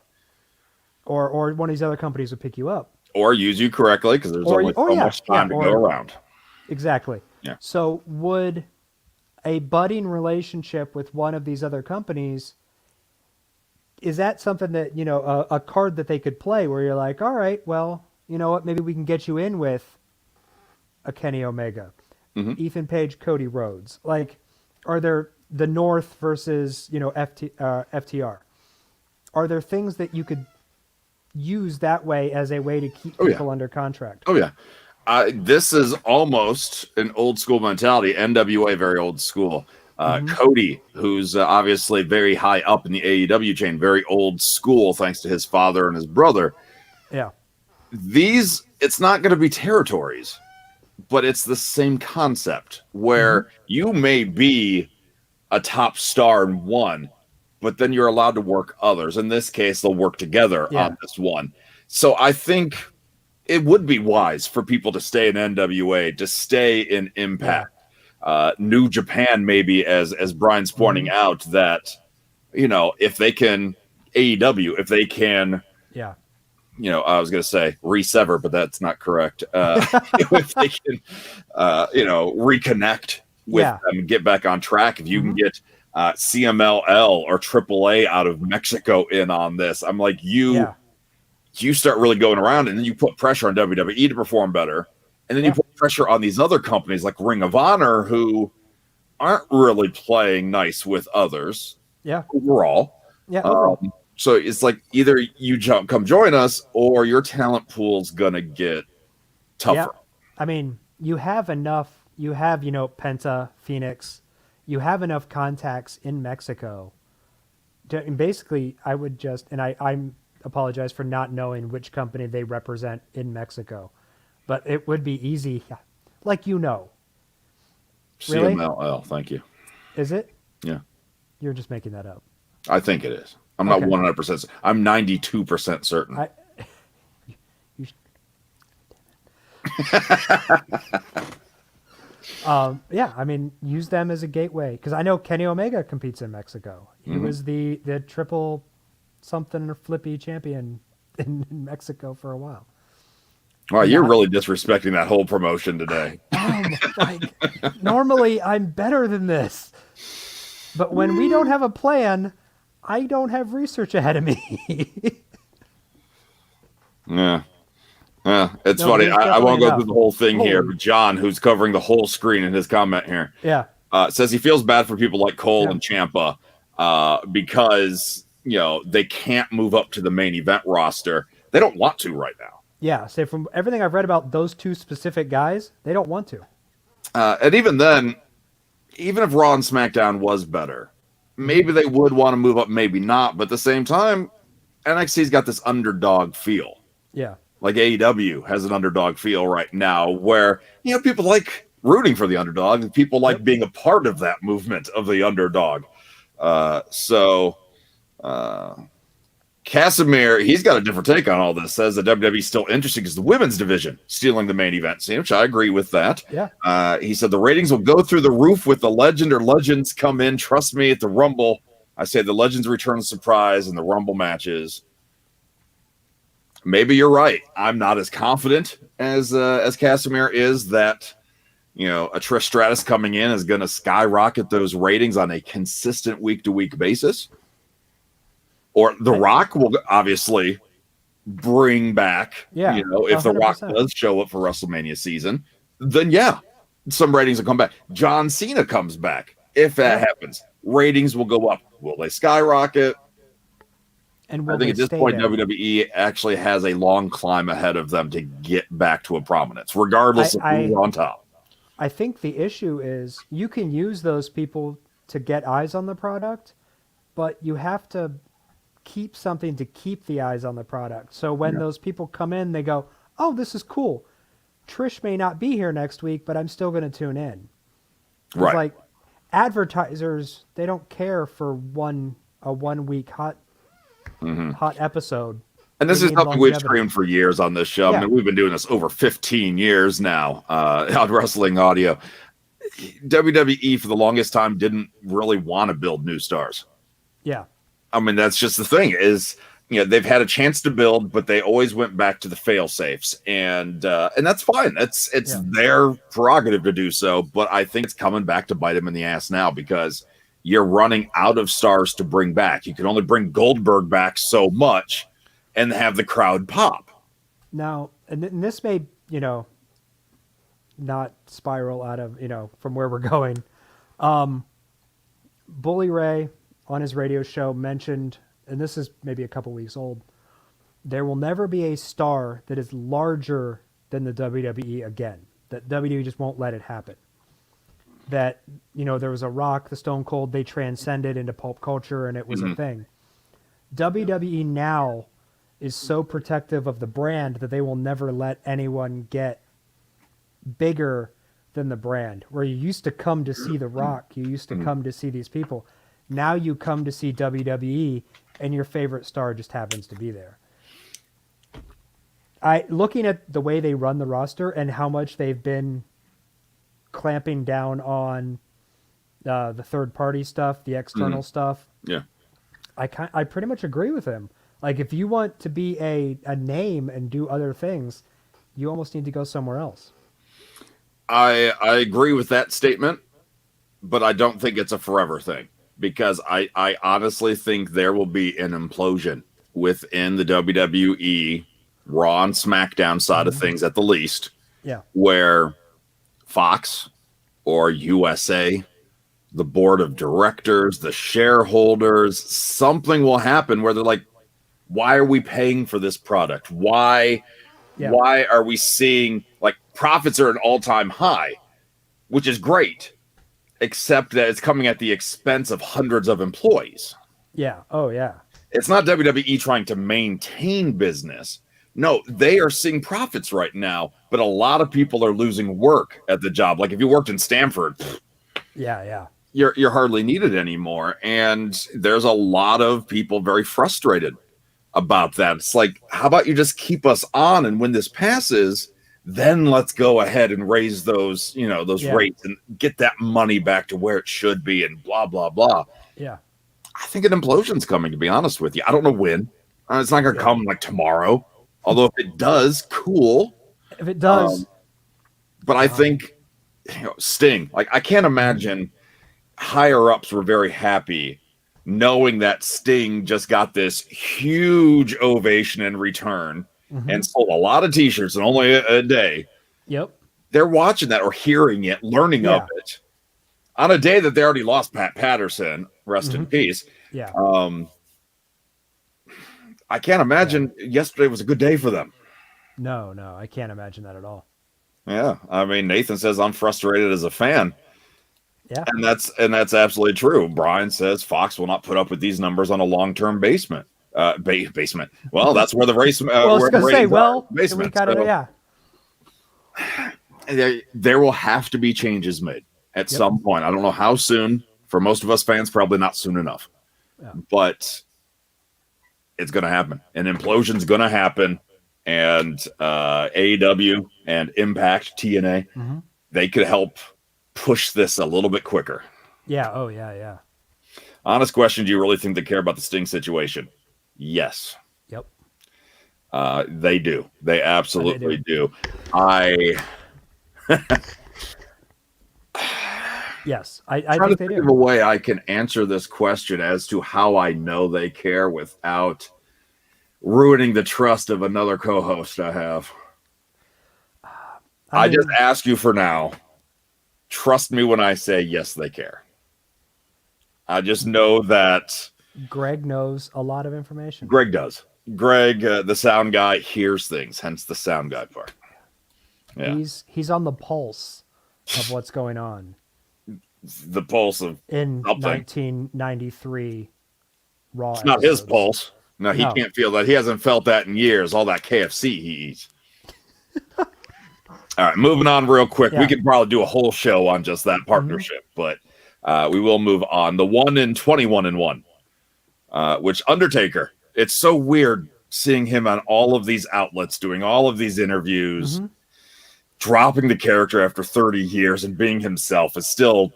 [SPEAKER 1] or one of these other companies would pick you up,
[SPEAKER 2] Or use you correctly because there's only so much time to go around.
[SPEAKER 1] Exactly.
[SPEAKER 2] Yeah.
[SPEAKER 1] So would a budding relationship with one of these other companies, is that something that, a card that they could play where you're like, all right, well, you know what, maybe we can get you in with a Kenny Omega,
[SPEAKER 2] Mm-hmm.
[SPEAKER 1] Ethan Page, Cody Rhodes. Like, are there the North versus, FTR? Are there things that you could use that way as a way to keep people under contract?
[SPEAKER 2] Oh, yeah. This is almost an old school mentality. NWA, very old school. Cody, who's obviously very high up in the AEW chain, very old school, thanks to his father and his brother.
[SPEAKER 1] Yeah.
[SPEAKER 2] It's not going to be territories, but it's the same concept where you may be a top star in one, but then you're allowed to work others. In this case, they'll work together on this one. So I think it would be wise for people to stay in NWA, to stay in Impact. New Japan, maybe, as Brian's pointing out, that, if they can, AEW, if they can, I was going to say resever, but that's not correct. If they can, reconnect with them and get back on track, if you can get CMLL or AAA out of Mexico in on this, I'm like, you start really going around, and then you put pressure on WWE to perform better. And then you put pressure on these other companies like Ring of Honor, who aren't really playing nice with others overall. So it's like either you come join us, or your talent pool's going to get tougher.
[SPEAKER 1] Yeah. I mean, you have enough, Penta, Phoenix, you have enough contacts in Mexico. And basically, I would just, and I'm apologize for not knowing which company they represent in Mexico, but it would be easy, like Really?
[SPEAKER 2] CMLL, thank you.
[SPEAKER 1] Is it?
[SPEAKER 2] Yeah.
[SPEAKER 1] You're just making that up.
[SPEAKER 2] I think it is. I'm not 100%. I'm 92% certain.
[SPEAKER 1] I mean, use them as a gateway, because I know Kenny Omega competes in Mexico. He was the triple something or flippy champion in Mexico for a while.
[SPEAKER 2] Wow, you're really disrespecting that whole promotion today.
[SPEAKER 1] Normally I'm better than this, but when we don't have a plan, I don't have research ahead of me.
[SPEAKER 2] Yeah, it's funny. I won't go through the whole thing here, but John, who's covering the whole screen in his comment here, says he feels bad for people like Cole and Ciampa because they can't move up to the main event roster. They don't want to right now.
[SPEAKER 1] Yeah, so from everything I've read about those two specific guys, they don't want to.
[SPEAKER 2] And even then, even if Raw and SmackDown was better, maybe they would want to move up, maybe not. But at the same time, NXT's got this underdog feel.
[SPEAKER 1] Yeah.
[SPEAKER 2] Like AEW has an underdog feel right now where, people like rooting for the underdog and people like being a part of that movement of the underdog. Casimir, he's got a different take on all this. Says the WWE's still interesting because the women's division stealing the main event scene, which I agree with that.
[SPEAKER 1] Yeah.
[SPEAKER 2] He said the ratings will go through the roof with the legend or legends come in. Trust me, at the Rumble, I say the legends return surprise in the Rumble matches. Maybe you're right. I'm not as confident as Casimir is that a Trish Stratus coming in is going to skyrocket those ratings on a consistent week-to-week basis. Or The Rock will obviously bring back, if The Rock does show up for WrestleMania season, then some ratings will come back. John Cena comes back. If that happens, ratings will go up. Will they skyrocket?
[SPEAKER 1] And
[SPEAKER 2] I think at this point, WWE actually has a long climb ahead of them to get back to a prominence, regardless of who's on top.
[SPEAKER 1] I think the issue is you can use those people to get eyes on the product, but you have to keep something to keep the eyes on the product. So when those people come in, they go, "Oh, this is cool. Trish may not be here next week, but I'm still going to tune in." Because
[SPEAKER 2] Right.
[SPEAKER 1] like advertisers, they don't care for a 1 week hot episode.
[SPEAKER 2] And
[SPEAKER 1] They
[SPEAKER 2] this is
[SPEAKER 1] need
[SPEAKER 2] something we've
[SPEAKER 1] longevity.
[SPEAKER 2] screamed for years on this show. I
[SPEAKER 1] Yeah.
[SPEAKER 2] mean, we've been doing this over 15 years now on Wrestling Audio. WWE for the longest time didn't really want to build new stars.
[SPEAKER 1] Yeah.
[SPEAKER 2] I mean, that's just the thing is, they've had a chance to build, but they always went back to the fail safes, and that's fine. It's their prerogative to do so. But I think it's coming back to bite them in the ass now because you're running out of stars to bring back. You can only bring Goldberg back so much, and have the crowd pop.
[SPEAKER 1] Now, and this may, not spiral out of, from where we're going. Bully Ray on his radio show mentioned, and this is maybe a couple weeks old, there will never be a star that is larger than the WWE again. That WWE just won't let it happen. That, there was a Rock, the Stone Cold, they transcended into pulp culture and it was a thing. WWE now is so protective of the brand that they will never let anyone get bigger than the brand. Where you used to come to see The Rock, you used to come to see these people. Now you come to see WWE, and your favorite star just happens to be there. Looking at the way they run the roster and how much they've been clamping down on the third-party stuff, the external stuff.
[SPEAKER 2] Yeah.
[SPEAKER 1] I pretty much agree with him. Like, if you want to be a name and do other things, you almost need to go somewhere else.
[SPEAKER 2] I agree with that statement, but I don't think it's a forever thing because I honestly think there will be an implosion within the WWE Raw and SmackDown side of things at the least.
[SPEAKER 1] Yeah.
[SPEAKER 2] Where Fox or USA, the board of directors, the shareholders, something will happen where they're like, why are we paying for this product? Why are we seeing like profits are at an all-time high, which is great, except that it's coming at the expense of hundreds of employees.
[SPEAKER 1] Yeah. Oh, yeah.
[SPEAKER 2] It's not WWE trying to maintain business. No, they are seeing profits right now, but a lot of people are losing work at the job. Like if you worked in Stanford,
[SPEAKER 1] yeah.
[SPEAKER 2] You're hardly needed anymore. And there's a lot of people very frustrated about that. It's like, how about you just keep us on, and when this passes, then let's go ahead and raise those, rates and get that money back to where it should be and blah, blah, blah.
[SPEAKER 1] Yeah.
[SPEAKER 2] I think an implosion's coming, to be honest with you. I don't know when. It's not going to come like tomorrow. Although if it does, cool.
[SPEAKER 1] If it does.
[SPEAKER 2] But I think, Sting, like I can't imagine higher ups were very happy knowing that Sting just got this huge ovation in return and sold a lot of t-shirts in only a day.
[SPEAKER 1] Yep.
[SPEAKER 2] They're watching that or hearing it, learning of it on a day that they already lost Pat Patterson, rest in peace.
[SPEAKER 1] Yeah.
[SPEAKER 2] I can't imagine yesterday was a good day for them.
[SPEAKER 1] No, I can't imagine that at all.
[SPEAKER 2] Yeah. I mean, Nathan says I'm frustrated as a fan.
[SPEAKER 1] Yeah.
[SPEAKER 2] And that's absolutely true. Brian says Fox will not put up with these numbers on a long-term basement. Basement. Well, that's where the race.
[SPEAKER 1] Well, I was going to say,
[SPEAKER 2] basement.
[SPEAKER 1] We gotta,
[SPEAKER 2] there will have to be changes made at some point. I don't know how soon. For most of us fans, probably not soon enough. Yeah. But it's going to happen. An implosion's going to happen. And AEW and Impact, TNA, they could help push this a little bit quicker.
[SPEAKER 1] Yeah. Oh, yeah.
[SPEAKER 2] Honest question, do you really think they care about the Sting situation? Yes.
[SPEAKER 1] Yep.
[SPEAKER 2] They do. They absolutely do.
[SPEAKER 1] Yes, I think they do.
[SPEAKER 2] Think of a way I can answer this question as to how I know they care without ruining the trust of another co-host I have. I just ask you for now. Trust me when I say yes, they care. I just know that
[SPEAKER 1] Greg knows a lot of information.
[SPEAKER 2] Greg does. Greg, the sound guy, hears things, hence the sound guy part. Yeah.
[SPEAKER 1] He's on the pulse of what's going on.
[SPEAKER 2] The pulse of
[SPEAKER 1] in
[SPEAKER 2] something.
[SPEAKER 1] 1993 Raw
[SPEAKER 2] It's not his
[SPEAKER 1] episodes.
[SPEAKER 2] pulse. No, he
[SPEAKER 1] No.
[SPEAKER 2] can't feel that. He hasn't felt that in years. All that KFC he eats. All right, moving on real quick. We
[SPEAKER 1] Yeah.
[SPEAKER 2] could probably do a whole show on just that partnership, but we will move on. The 1 in 21 and 1, which Undertaker. It's so weird seeing him on all of these outlets, doing all of these interviews, dropping the character after 30 years and being himself is still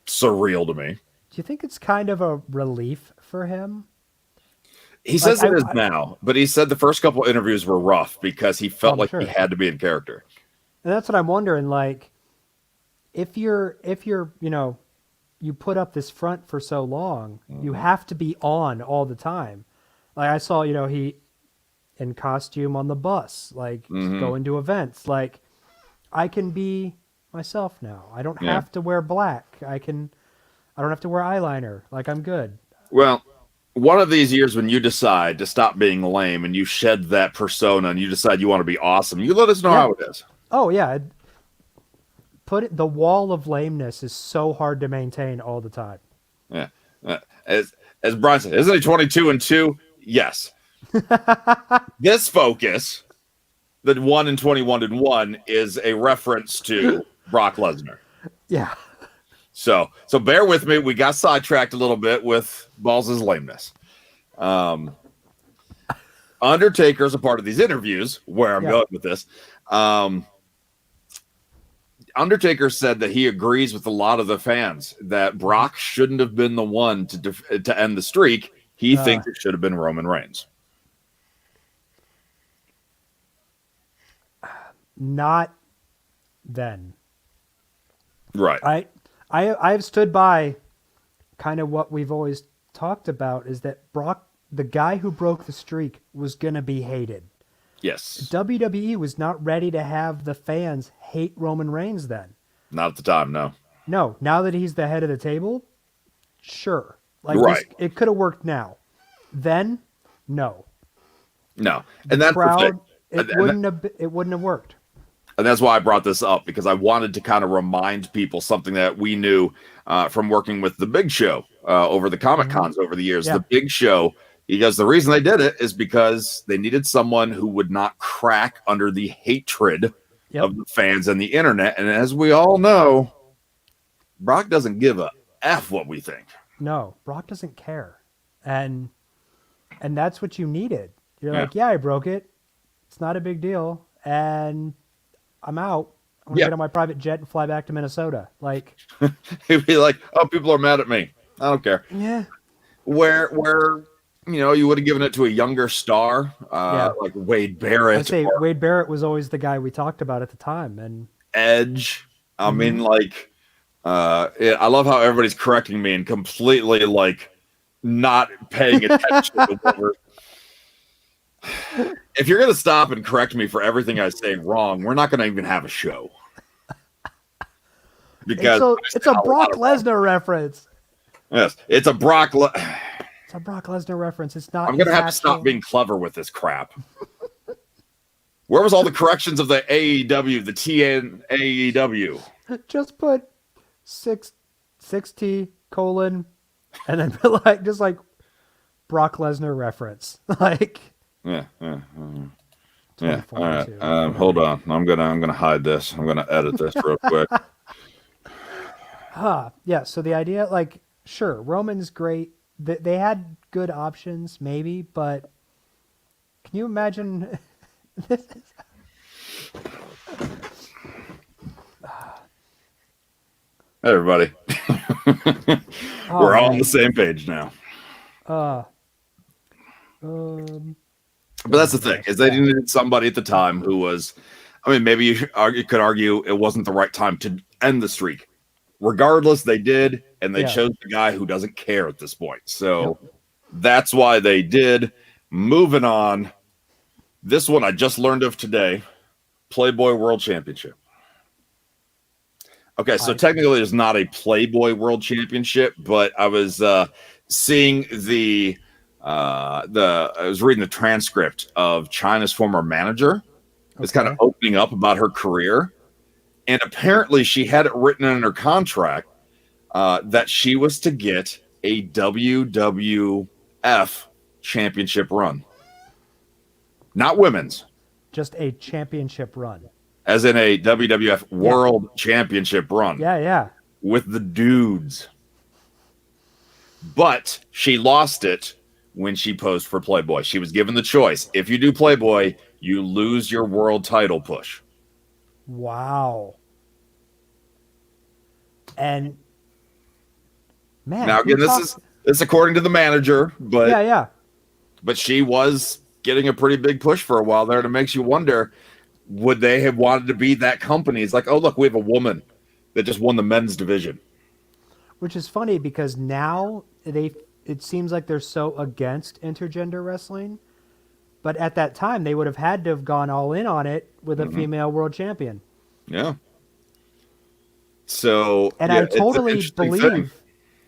[SPEAKER 2] surreal to me.
[SPEAKER 1] Do you think it's kind of a relief for him?
[SPEAKER 2] He says it is now, but he said the first couple interviews were rough because he felt like he had to be in character.
[SPEAKER 1] And that's what I'm wondering. Like, if you're, you put up this front for so long, you have to be on all the time. Like I saw, he in costume on the bus, like going to events. Like, I can be myself now. I don't have to wear black. I don't have to wear eyeliner. Like, I'm good.
[SPEAKER 2] Well, one of these years when you decide to stop being lame and you shed that persona and you decide you want to be awesome, you let us know how it is.
[SPEAKER 1] Oh yeah. The wall of lameness is so hard to maintain all the time.
[SPEAKER 2] Yeah. As Brian said, isn't he 22 and 2? Yes. This focus, the 1 in 21 and 1, is a reference to Brock Lesnar.
[SPEAKER 1] Yeah.
[SPEAKER 2] So bear with me. We got sidetracked a little bit with Ballz' lameness. Undertaker's a part of these interviews where I'm going with this. Undertaker said that he agrees with a lot of the fans that Brock shouldn't have been the one to end the streak. He thinks it should have been Roman Reigns.
[SPEAKER 1] Not then.
[SPEAKER 2] Right.
[SPEAKER 1] I've stood by kind of what we've always talked about is that Brock, the guy who broke the streak, was going to be hated.
[SPEAKER 2] Yes.
[SPEAKER 1] WWE was not ready to have the fans hate Roman Reigns then.
[SPEAKER 2] Not at the time, no.
[SPEAKER 1] No, now that he's the head of the table, sure. Like it could have worked now. Then, no.
[SPEAKER 2] No. And that's
[SPEAKER 1] crowd, it wouldn't have worked.
[SPEAKER 2] And that's why I brought this up, because I wanted to kind of remind people something that we knew from working with the Big Show over the Comic Cons over the years. The Big Show, because the reason they did it is because they needed someone who would not crack under the hatred of the fans and the internet. And as we all know, Brock doesn't give a F what we think.
[SPEAKER 1] No, Brock doesn't care. And that's what you needed. You're like, yeah, I broke it. It's not a big deal. And I'm out. I'm going to get on my private jet and fly back to Minnesota. Like,
[SPEAKER 2] he'd be like, oh, people are mad at me. I don't care.
[SPEAKER 1] Yeah.
[SPEAKER 2] Where you would have given it to a younger star, like Wade Barrett.
[SPEAKER 1] I'd say Wade Barrett was always the guy we talked about at the time. And
[SPEAKER 2] Edge. I mean, like, I love how everybody's correcting me and completely, like, not paying attention to what we're... If you're going to stop and correct me for everything I say wrong, we're not going to even have a show. Because
[SPEAKER 1] it's a Brock Lesnar reference.
[SPEAKER 2] Yes, it's a Brock
[SPEAKER 1] It's a Brock Lesnar reference. It's not.
[SPEAKER 2] I'm going to have to stop being clever with this crap. Where was all the corrections of the AEW, the TN AEW?
[SPEAKER 1] Just put 6T colon and then put like Brock Lesnar reference. Like
[SPEAKER 2] Yeah. All right. Hold on. I'm gonna hide this. I'm gonna edit this real quick.
[SPEAKER 1] Yeah. So the idea, like, sure, Roman's great. They had good options, maybe, but can you imagine? This is...
[SPEAKER 2] Hey, everybody. We're all on the same page now. But that's the thing, is they needed somebody at the time who was, I mean, maybe you could argue it wasn't the right time to end the streak. Regardless, they did, and they chose the guy who doesn't care at this point. So that's why they did. Moving on. This one I just learned of today. Playboy World Championship. Okay, so technically it's not a Playboy World Championship, but I was seeing I was reading the transcript of Chyna's former manager. It's kind of opening up about her career. And apparently she had it written in her contract that she was to get a WWF championship run. Not women's.
[SPEAKER 1] Just a championship run.
[SPEAKER 2] As in a WWF World Championship run.
[SPEAKER 1] Yeah.
[SPEAKER 2] With the dudes. But she lost it when she posed for Playboy. She was given the choice. If you do Playboy, you lose your world title push.
[SPEAKER 1] Wow. And man,
[SPEAKER 2] now again, this is according to the manager, but
[SPEAKER 1] yeah.
[SPEAKER 2] But she was getting a pretty big push for a while there, and it makes you wonder, would they have wanted to be that company? It's like, oh look, we have a woman that just won the men's division.
[SPEAKER 1] Which is funny because now it seems like they're so against intergender wrestling, but at that time they would have had to have gone all in on it with a female world champion.
[SPEAKER 2] Yeah. So,
[SPEAKER 1] and
[SPEAKER 2] yeah,
[SPEAKER 1] I totally believe,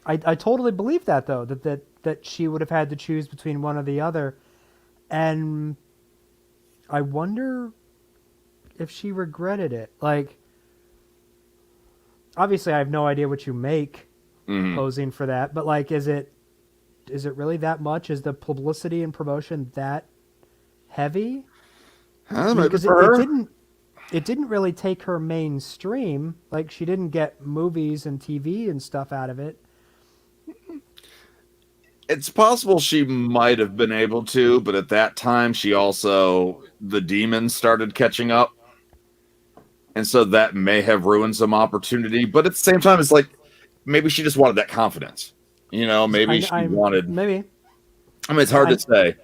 [SPEAKER 1] I totally believe that though, that she would have had to choose between one or the other, and I wonder if she regretted it. Like, obviously, I have no idea what you make posing for that, but like, is it really that much? Is the publicity and promotion that heavy? Because it didn't really take her mainstream. Like, she didn't get movies and TV and stuff out of it.
[SPEAKER 2] It's possible she might have been able to, but at that time, the demons started catching up. And so that may have ruined some opportunity. But at the same time, it's like, maybe she just wanted that confidence. Maybe she wanted...
[SPEAKER 1] Maybe.
[SPEAKER 2] I mean, it's hard to say.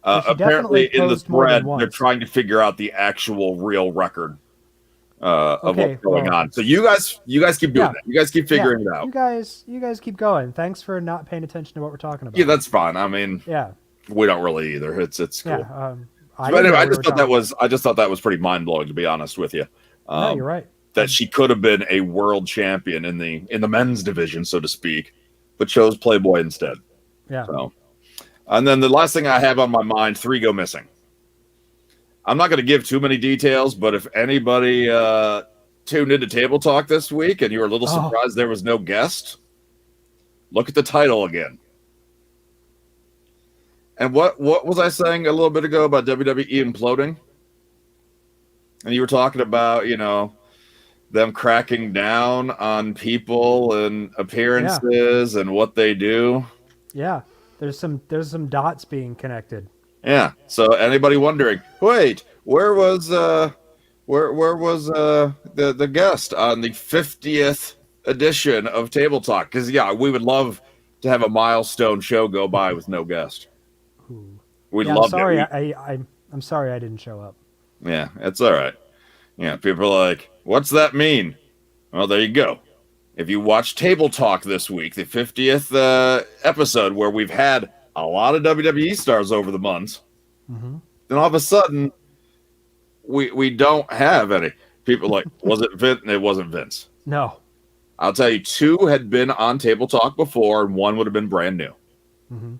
[SPEAKER 2] Apparently, in the thread, they're trying to figure out the actual real record of what's going on. So you guys keep doing that. You guys keep figuring it out.
[SPEAKER 1] You guys keep going. Thanks for not paying attention to what we're talking about.
[SPEAKER 2] Yeah, that's fine. I mean, we don't really either. It's cool.
[SPEAKER 1] Yeah,
[SPEAKER 2] but anyway, I just thought that was pretty mind blowing, to be honest with you.
[SPEAKER 1] No, you're right.
[SPEAKER 2] That she could have been a world champion in the men's division, so to speak, but chose Playboy instead.
[SPEAKER 1] Yeah.
[SPEAKER 2] So. And then the last thing I have on my mind, 3 go missing. I'm not going to give too many details, but if anybody tuned into Table Talk this week and you were a little surprised there was no guest, look at the title again. And what was I saying a little bit ago about WWE imploding? And you were talking about, them cracking down on people and appearances and what they do.
[SPEAKER 1] Yeah. There's some dots being connected.
[SPEAKER 2] Yeah. So anybody wondering, wait, where was the guest on the 50th edition of Table Talk? Because we would love to have a milestone show go by with no guest. We'd love.
[SPEAKER 1] I'm sorry I didn't show up.
[SPEAKER 2] Yeah, it's all right. Yeah, people are like, what's that mean? Well, there you go. If you watch Table Talk this week, the 50th episode where we've had a lot of WWE stars over the months, then all of a sudden, we don't have any. People like, was it Vince? It wasn't Vince.
[SPEAKER 1] No.
[SPEAKER 2] I'll tell you, 2 had been on Table Talk before, and 1 would have been brand new. I'm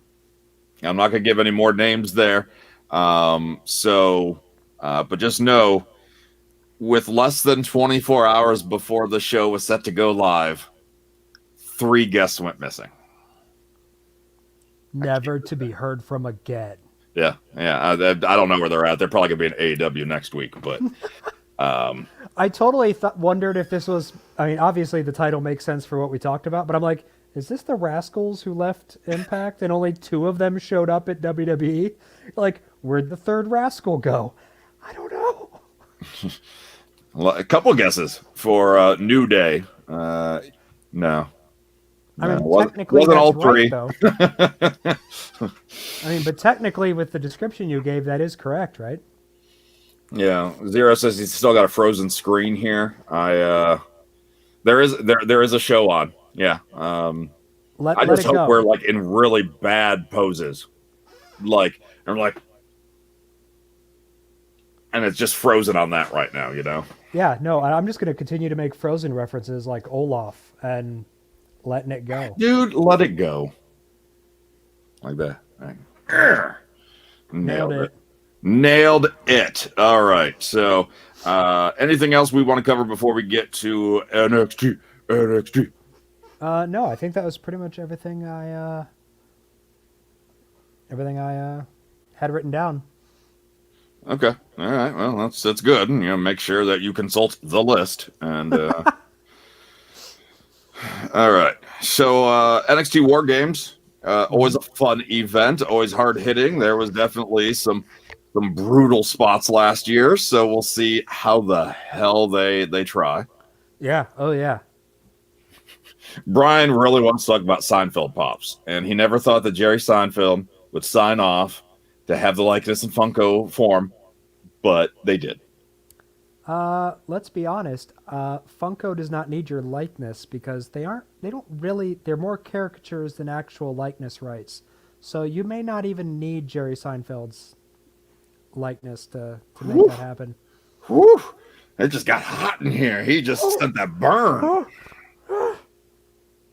[SPEAKER 2] not going to give any more names there. But just know, with less than 24 hours before the show was set to go live, 3 guests went missing.
[SPEAKER 1] Never to be heard from again.
[SPEAKER 2] Yeah. I don't know where they're at. They're probably going to be in AEW next week. But
[SPEAKER 1] I totally wondered if this was... I mean, obviously the title makes sense for what we talked about, but I'm like, is this the Rascals who left Impact and only 2 of them showed up at WWE? Like, where'd the 3rd Rascal go? I don't know.
[SPEAKER 2] A couple guesses for New Day. No.
[SPEAKER 1] I mean, technically,
[SPEAKER 2] wasn't all 3.
[SPEAKER 1] Right, though. I mean, but technically, with the description you gave, that is correct, right?
[SPEAKER 2] Yeah. Zero says he's still got a frozen screen here. There is a show on. Yeah. I just hope we're like in really bad poses, like, and we're like. And it's just frozen on that right now,
[SPEAKER 1] Yeah, no, I'm just going to continue to make Frozen references like Olaf and letting it go.
[SPEAKER 2] Dude, let it go. Like that. Nailed it. All right. So, anything else we want to cover before we get to NXT?
[SPEAKER 1] No, I think that was pretty much everything everything I had written down.
[SPEAKER 2] Okay. All right. Well, that's good. Make sure that you consult the list. And all right. So NXT WarGames, always a fun event, always hard hitting. There was definitely some brutal spots last year, so we'll see how the hell they try.
[SPEAKER 1] Yeah. Oh yeah.
[SPEAKER 2] Brian really wants to talk about Seinfeld pops, and he never thought that Jerry Seinfeld would sign off to have the likeness in Funko form, but they did.
[SPEAKER 1] Let's be honest. Funko does not need your likeness because they're more caricatures than actual likeness rights. So you may not even need Jerry Seinfeld's likeness to make that happen.
[SPEAKER 2] Whew. It just got hot in here. He just sent that burn.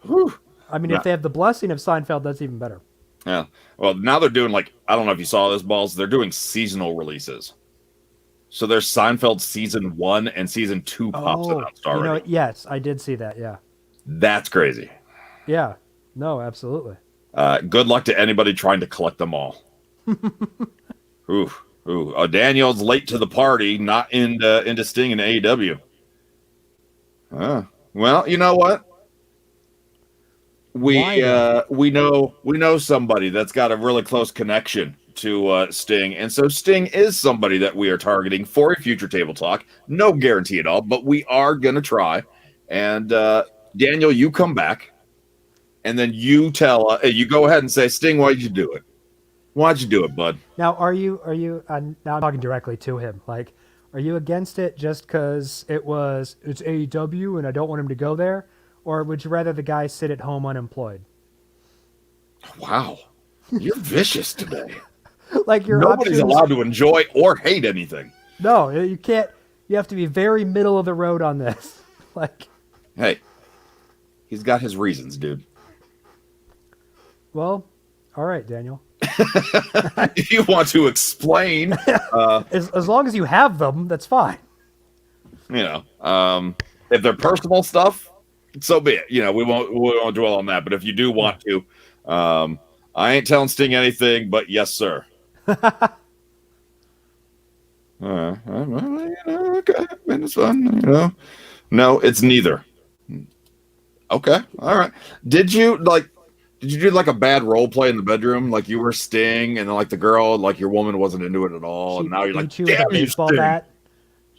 [SPEAKER 2] Whew.
[SPEAKER 1] I mean, if they have the blessing of Seinfeld, that's even better.
[SPEAKER 2] Yeah. Well, now they're doing I don't know if you saw this, Ballz. They're doing seasonal releases. So there's Seinfeld season 1 and season 2 pops announced already.
[SPEAKER 1] Yes, I did see that. Yeah.
[SPEAKER 2] That's crazy.
[SPEAKER 1] Yeah. No, absolutely.
[SPEAKER 2] Good luck to anybody trying to collect them all. Ooh. Daniel's late to the party, not into Sting and AEW. Well, you know what? We know somebody that's got a really close connection to Sting, and so Sting is somebody that we are targeting for a future table talk. No guarantee at all, but we are gonna try. And Daniel, you come back, and then you tell you go ahead and say, Sting, why'd you do it? Why'd you do it, bud?
[SPEAKER 1] Now, are you? Now I'm talking directly to him. Like, are you against it just because it's AEW and I don't want him to go there, or would you rather the guy sit at home unemployed?
[SPEAKER 2] Wow, you're vicious today.
[SPEAKER 1] Like
[SPEAKER 2] nobody's allowed to enjoy or hate anything.
[SPEAKER 1] No, you can't. You have to be very middle of the road on this. Like,
[SPEAKER 2] hey, he's got his reasons, dude.
[SPEAKER 1] Well, all right, Daniel.
[SPEAKER 2] If you want to explain,
[SPEAKER 1] as long as you have them, that's fine.
[SPEAKER 2] If they're personal stuff, so be it. We won't dwell on that. But if you do want to, I ain't telling Sting anything. But yes, sir. Okay, it's fun. No, it's neither. Okay, all right. Did you do like a bad role play in the bedroom? Like you were Sting and then the girl, your woman wasn't into it at all. And now you're like, damn you, Sting. Bat.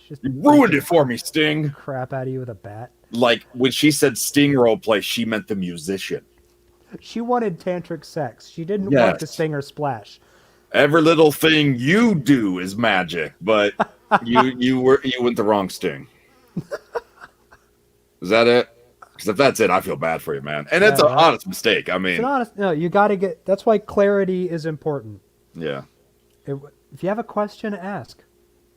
[SPEAKER 2] You ruined it for me, Sting.
[SPEAKER 1] Crap out of you with a bat.
[SPEAKER 2] Like when she said Sting role play, she meant the musician.
[SPEAKER 1] She wanted tantric sex. She didn't want the Stinger splash.
[SPEAKER 2] Every little thing you do is magic, but you went the wrong Sting. Is that it? Because if that's it, I feel bad for you, man. And it's an honest mistake. I mean,
[SPEAKER 1] you got to get. That's why clarity is important.
[SPEAKER 2] Yeah.
[SPEAKER 1] If you have a question, ask.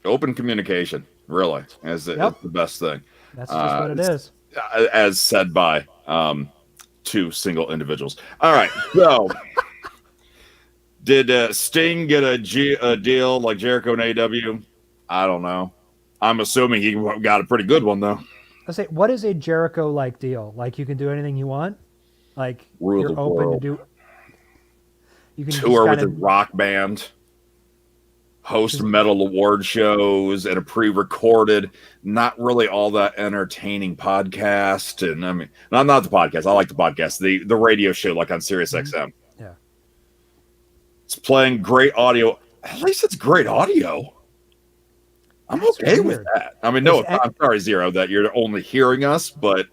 [SPEAKER 2] Open communication, really, is the best thing.
[SPEAKER 1] That's just what it is.
[SPEAKER 2] As said by 2 single individuals. All right, so did Sting get a deal like Jericho and AEW? I don't know. I'm assuming he got a pretty good one, though.
[SPEAKER 1] I say, what is a Jericho-like deal? Like you can do anything you want? Like you're open to do... You can
[SPEAKER 2] tour with a rock band, host metal award shows, and a pre-recorded, not really all that entertaining podcast. And I mean, not the podcast. I like the podcast. The radio show, like on Sirius XM.
[SPEAKER 1] Yeah.
[SPEAKER 2] It's playing great audio. At least it's great audio. I'm okay with that. I mean, I'm sorry, Zero, that you're only hearing us, but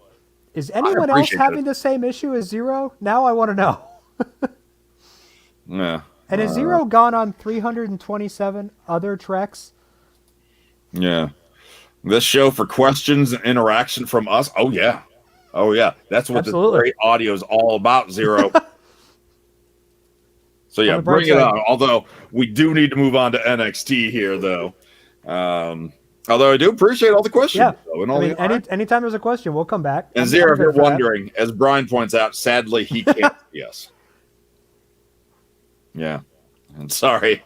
[SPEAKER 1] is anyone else having the same issue as Zero? Now I want to know.
[SPEAKER 2] Yeah.
[SPEAKER 1] And has Zero gone on 327 other treks?
[SPEAKER 2] Yeah. This show for questions and interaction from us. Oh, yeah. That's what the great audio is all about, Zero. So, yeah, bring it on. Although, we do need to move on to NXT here, though. Although I do appreciate all the questions.
[SPEAKER 1] Yeah.
[SPEAKER 2] Though, and
[SPEAKER 1] anytime there's a question, we'll come back.
[SPEAKER 2] And Zero, if you're wondering, as Brian points out, sadly, he can't see us. Yeah. And sorry.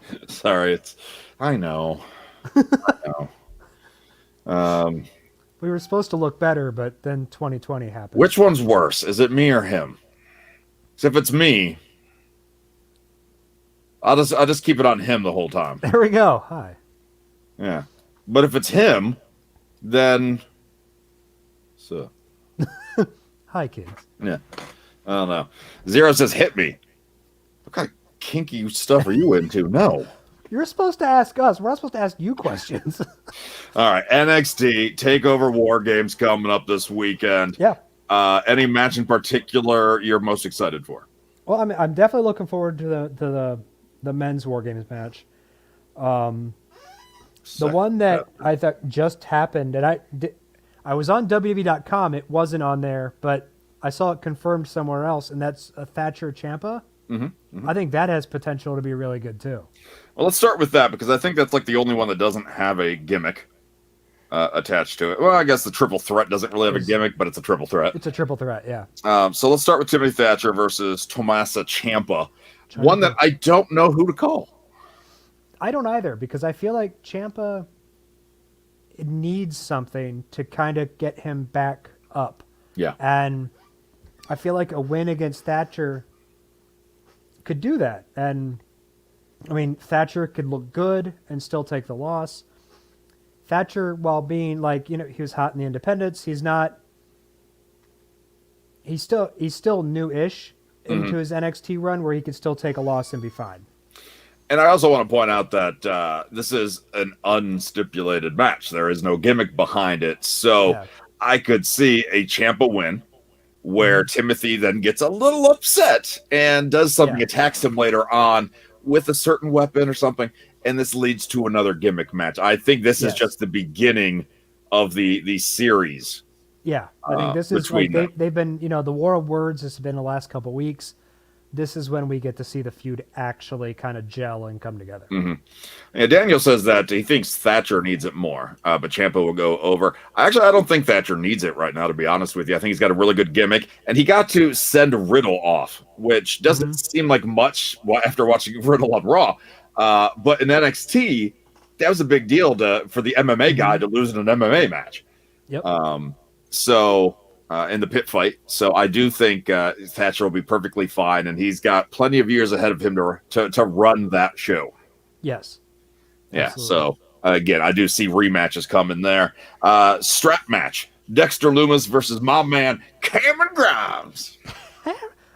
[SPEAKER 2] I know.
[SPEAKER 1] We were supposed to look better, but then 2020 happened.
[SPEAKER 2] Which one's worse? Is it me or him? Because if it's me, I'll just keep it on him the whole time.
[SPEAKER 1] There we go. Hi.
[SPEAKER 2] Yeah. But if it's him, then so
[SPEAKER 1] Hi, kids.
[SPEAKER 2] yeah. I don't know. Zero says hit me. What kind of kinky stuff are you into? No.
[SPEAKER 1] You're supposed to ask us. We're not supposed to ask you questions.
[SPEAKER 2] All right. NXT Takeover WarGames coming up this weekend.
[SPEAKER 1] Yeah.
[SPEAKER 2] Any match in particular you're most excited for?
[SPEAKER 1] Well, I'm definitely looking forward to the men's WarGames match. The one that I thought just happened, and I was on WWE.com. It wasn't on there, but I saw it confirmed somewhere else, and that's Thatcher Ciampa. I think that has potential to be really good too.
[SPEAKER 2] Well, let's start with that because I think that's like the only one that doesn't have a gimmick attached to it. Well, I guess the triple threat doesn't really have a gimmick, but it's a triple threat.
[SPEAKER 1] It's a triple threat, yeah.
[SPEAKER 2] So let's start with Timothy Thatcher versus Tommaso Ciampa. One that I don't know who to call.
[SPEAKER 1] I don't either, because I feel like Ciampa needs something to kind of get him back up.
[SPEAKER 2] Yeah.
[SPEAKER 1] And I feel like a win against Thatcher could do that. And I mean, Thatcher could look good and still take the loss. Thatcher, while being like, he was hot in the independents, he's still new-ish into his NXT run where he could still take a loss and be fine.
[SPEAKER 2] And I also want to point out that this is an unstipulated match. There is no gimmick behind it. So I could see a Ciampa win where Timothy then gets a little upset and does something, attacks him later on with a certain weapon or something, and this leads to another gimmick match. I think this is just the beginning of the series.
[SPEAKER 1] Yeah, I think this is like they've been, the War of Words has been the last couple weeks. This is when we get to see the feud actually kind of gel and come together.
[SPEAKER 2] Yeah, Daniel says that he thinks Thatcher needs it more, but Ciampa will go over. Actually, I don't think Thatcher needs it right now, to be honest with you. I think he's got a really good gimmick, and he got to send Riddle off, which doesn't seem like much after watching Riddle on Raw. But in NXT, that was a big deal for the MMA guy to lose in an MMA match.
[SPEAKER 1] Yep.
[SPEAKER 2] In the pit fight. So I do think Thatcher will be perfectly fine, and he's got plenty of years ahead of him to run that show.
[SPEAKER 1] Yes.
[SPEAKER 2] Yeah,
[SPEAKER 1] absolutely.
[SPEAKER 2] So again, I do see rematches coming there. Strap match. Dexter Lumis versus my man, Cameron Grimes.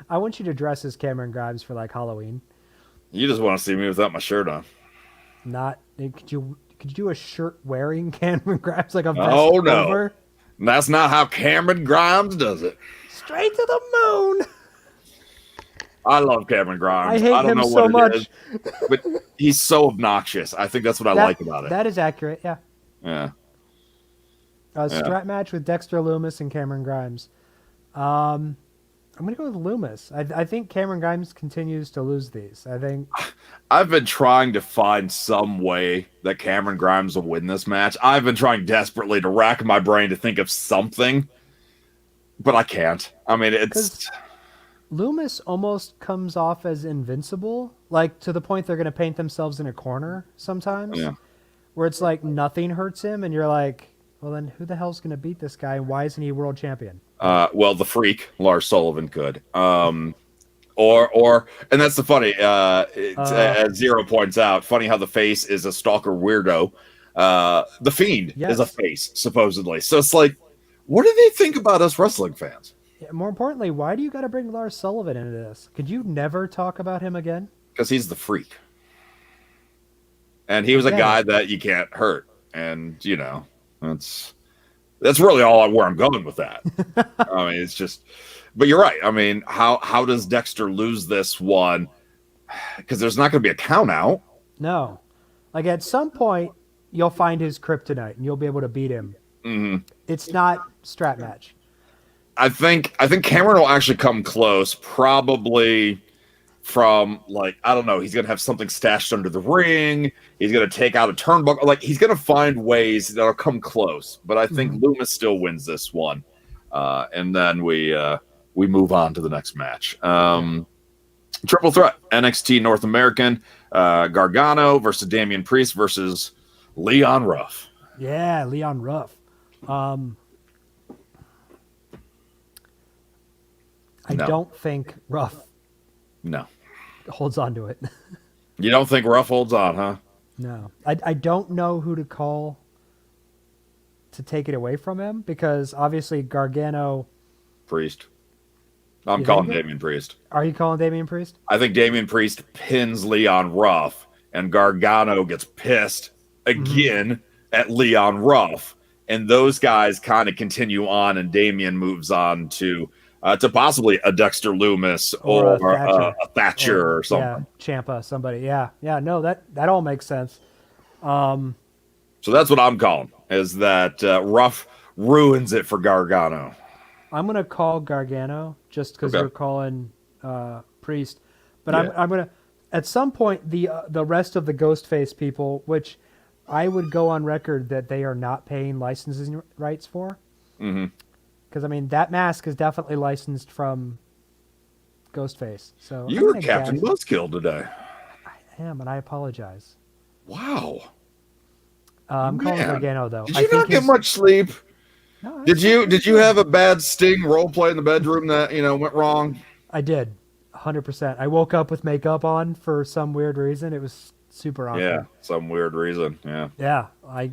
[SPEAKER 1] I want you to dress as Cameron Grimes for like Halloween.
[SPEAKER 2] You just want to see me without my shirt on.
[SPEAKER 1] Could you do a shirt wearing Cameron Grimes like a vest over?
[SPEAKER 2] That's not how Cameron Grimes does it.
[SPEAKER 1] Straight to the moon.
[SPEAKER 2] I love Cameron Grimes.
[SPEAKER 1] I hate him so much.
[SPEAKER 2] But he's so obnoxious. I think that's what I like about it.
[SPEAKER 1] That is accurate, yeah.
[SPEAKER 2] Yeah.
[SPEAKER 1] Strap match with Dexter Lumis and Cameron Grimes. I'm going to go with Lumis. I think Cameron Grimes continues to lose these.
[SPEAKER 2] I've been trying to find some way that Cameron Grimes will win this match. I've been trying desperately to rack my brain to think of something, but I can't. I mean, it's...
[SPEAKER 1] Lumis almost comes off as invincible, like to the point they're going to paint themselves in a corner sometimes, where it's like nothing hurts him, and you're like, well, then who the hell's going to beat this guy, and why isn't he world champion?
[SPEAKER 2] Well, the Freak, Lars Sullivan could. Or and that's the funny, as Zero points out, funny how the face is a stalker weirdo. The Fiend is a face, supposedly. So it's like, what do they think about us wrestling fans?
[SPEAKER 1] Yeah, more importantly, why do you got to bring Lars Sullivan into this? Could you never talk about him again?
[SPEAKER 2] Because he's the Freak. And he was a guy that you can't hurt. And, that's really where I'm going with that. I mean, it's just, but you're right. I mean, how does Dexter lose this one? Because there's not going to be a count out.
[SPEAKER 1] No, like at some point you'll find his kryptonite and you'll be able to beat him. It's not strap match.
[SPEAKER 2] I think Cameron will actually come close, probably from I don't know, he's gonna have something stashed under the ring, he's gonna take out a turnbuckle, he's gonna find ways that'll come close, but I think Lumis still wins this one, and then we move on to the next match. Triple threat, NXT North American, Gargano versus Damian Priest versus Leon Ruff.
[SPEAKER 1] Yeah, Leon Ruff. I don't think Ruff
[SPEAKER 2] holds
[SPEAKER 1] on to it.
[SPEAKER 2] You don't think Ruff holds on, huh?
[SPEAKER 1] No, I don't know who to call to take it away from him because obviously Gargano.
[SPEAKER 2] Priest. I'm
[SPEAKER 1] You
[SPEAKER 2] calling
[SPEAKER 1] think it?
[SPEAKER 2] Damian Priest.
[SPEAKER 1] Are you calling Damian Priest?
[SPEAKER 2] I think Damian Priest pins Leon Ruff, and Gargano gets pissed
[SPEAKER 1] Mm-hmm.
[SPEAKER 2] again at Leon Ruff, and those guys kind of continue on, and Damian moves on to possibly a Dexter Loomis
[SPEAKER 1] Or
[SPEAKER 2] or
[SPEAKER 1] Thatcher,
[SPEAKER 2] a Thatcher or
[SPEAKER 1] yeah,
[SPEAKER 2] something.
[SPEAKER 1] Champa, somebody. Yeah, yeah. No, that all makes sense.
[SPEAKER 2] So that's what I'm calling. Is that Ruff ruins it for Gargano?
[SPEAKER 1] I'm gonna call Gargano just because
[SPEAKER 2] Okay.
[SPEAKER 1] you're calling Priest, but
[SPEAKER 2] Yeah.
[SPEAKER 1] I'm gonna at some point the rest of the Ghostface people, which I would go on record that they are not paying licensing rights for,
[SPEAKER 2] Hmm.
[SPEAKER 1] because I mean that mask is definitely licensed from Ghostface. So I'm
[SPEAKER 2] You were
[SPEAKER 1] gonna
[SPEAKER 2] Captain
[SPEAKER 1] guess
[SPEAKER 2] Buzzkill today.
[SPEAKER 1] I am, and I apologize.
[SPEAKER 2] Wow.
[SPEAKER 1] I'm calling
[SPEAKER 2] Man.
[SPEAKER 1] Gargano though.
[SPEAKER 2] Did
[SPEAKER 1] I
[SPEAKER 2] you
[SPEAKER 1] think
[SPEAKER 2] not get
[SPEAKER 1] his
[SPEAKER 2] much sleep?
[SPEAKER 1] no, I
[SPEAKER 2] Did
[SPEAKER 1] slept
[SPEAKER 2] you
[SPEAKER 1] pretty
[SPEAKER 2] did you
[SPEAKER 1] good.
[SPEAKER 2] have a bad Sting role play in the bedroom that went wrong?
[SPEAKER 1] I did, 100%. I woke up with makeup on for some weird reason. It was super
[SPEAKER 2] Yeah,
[SPEAKER 1] awkward.
[SPEAKER 2] some weird reason. Yeah.
[SPEAKER 1] Yeah, I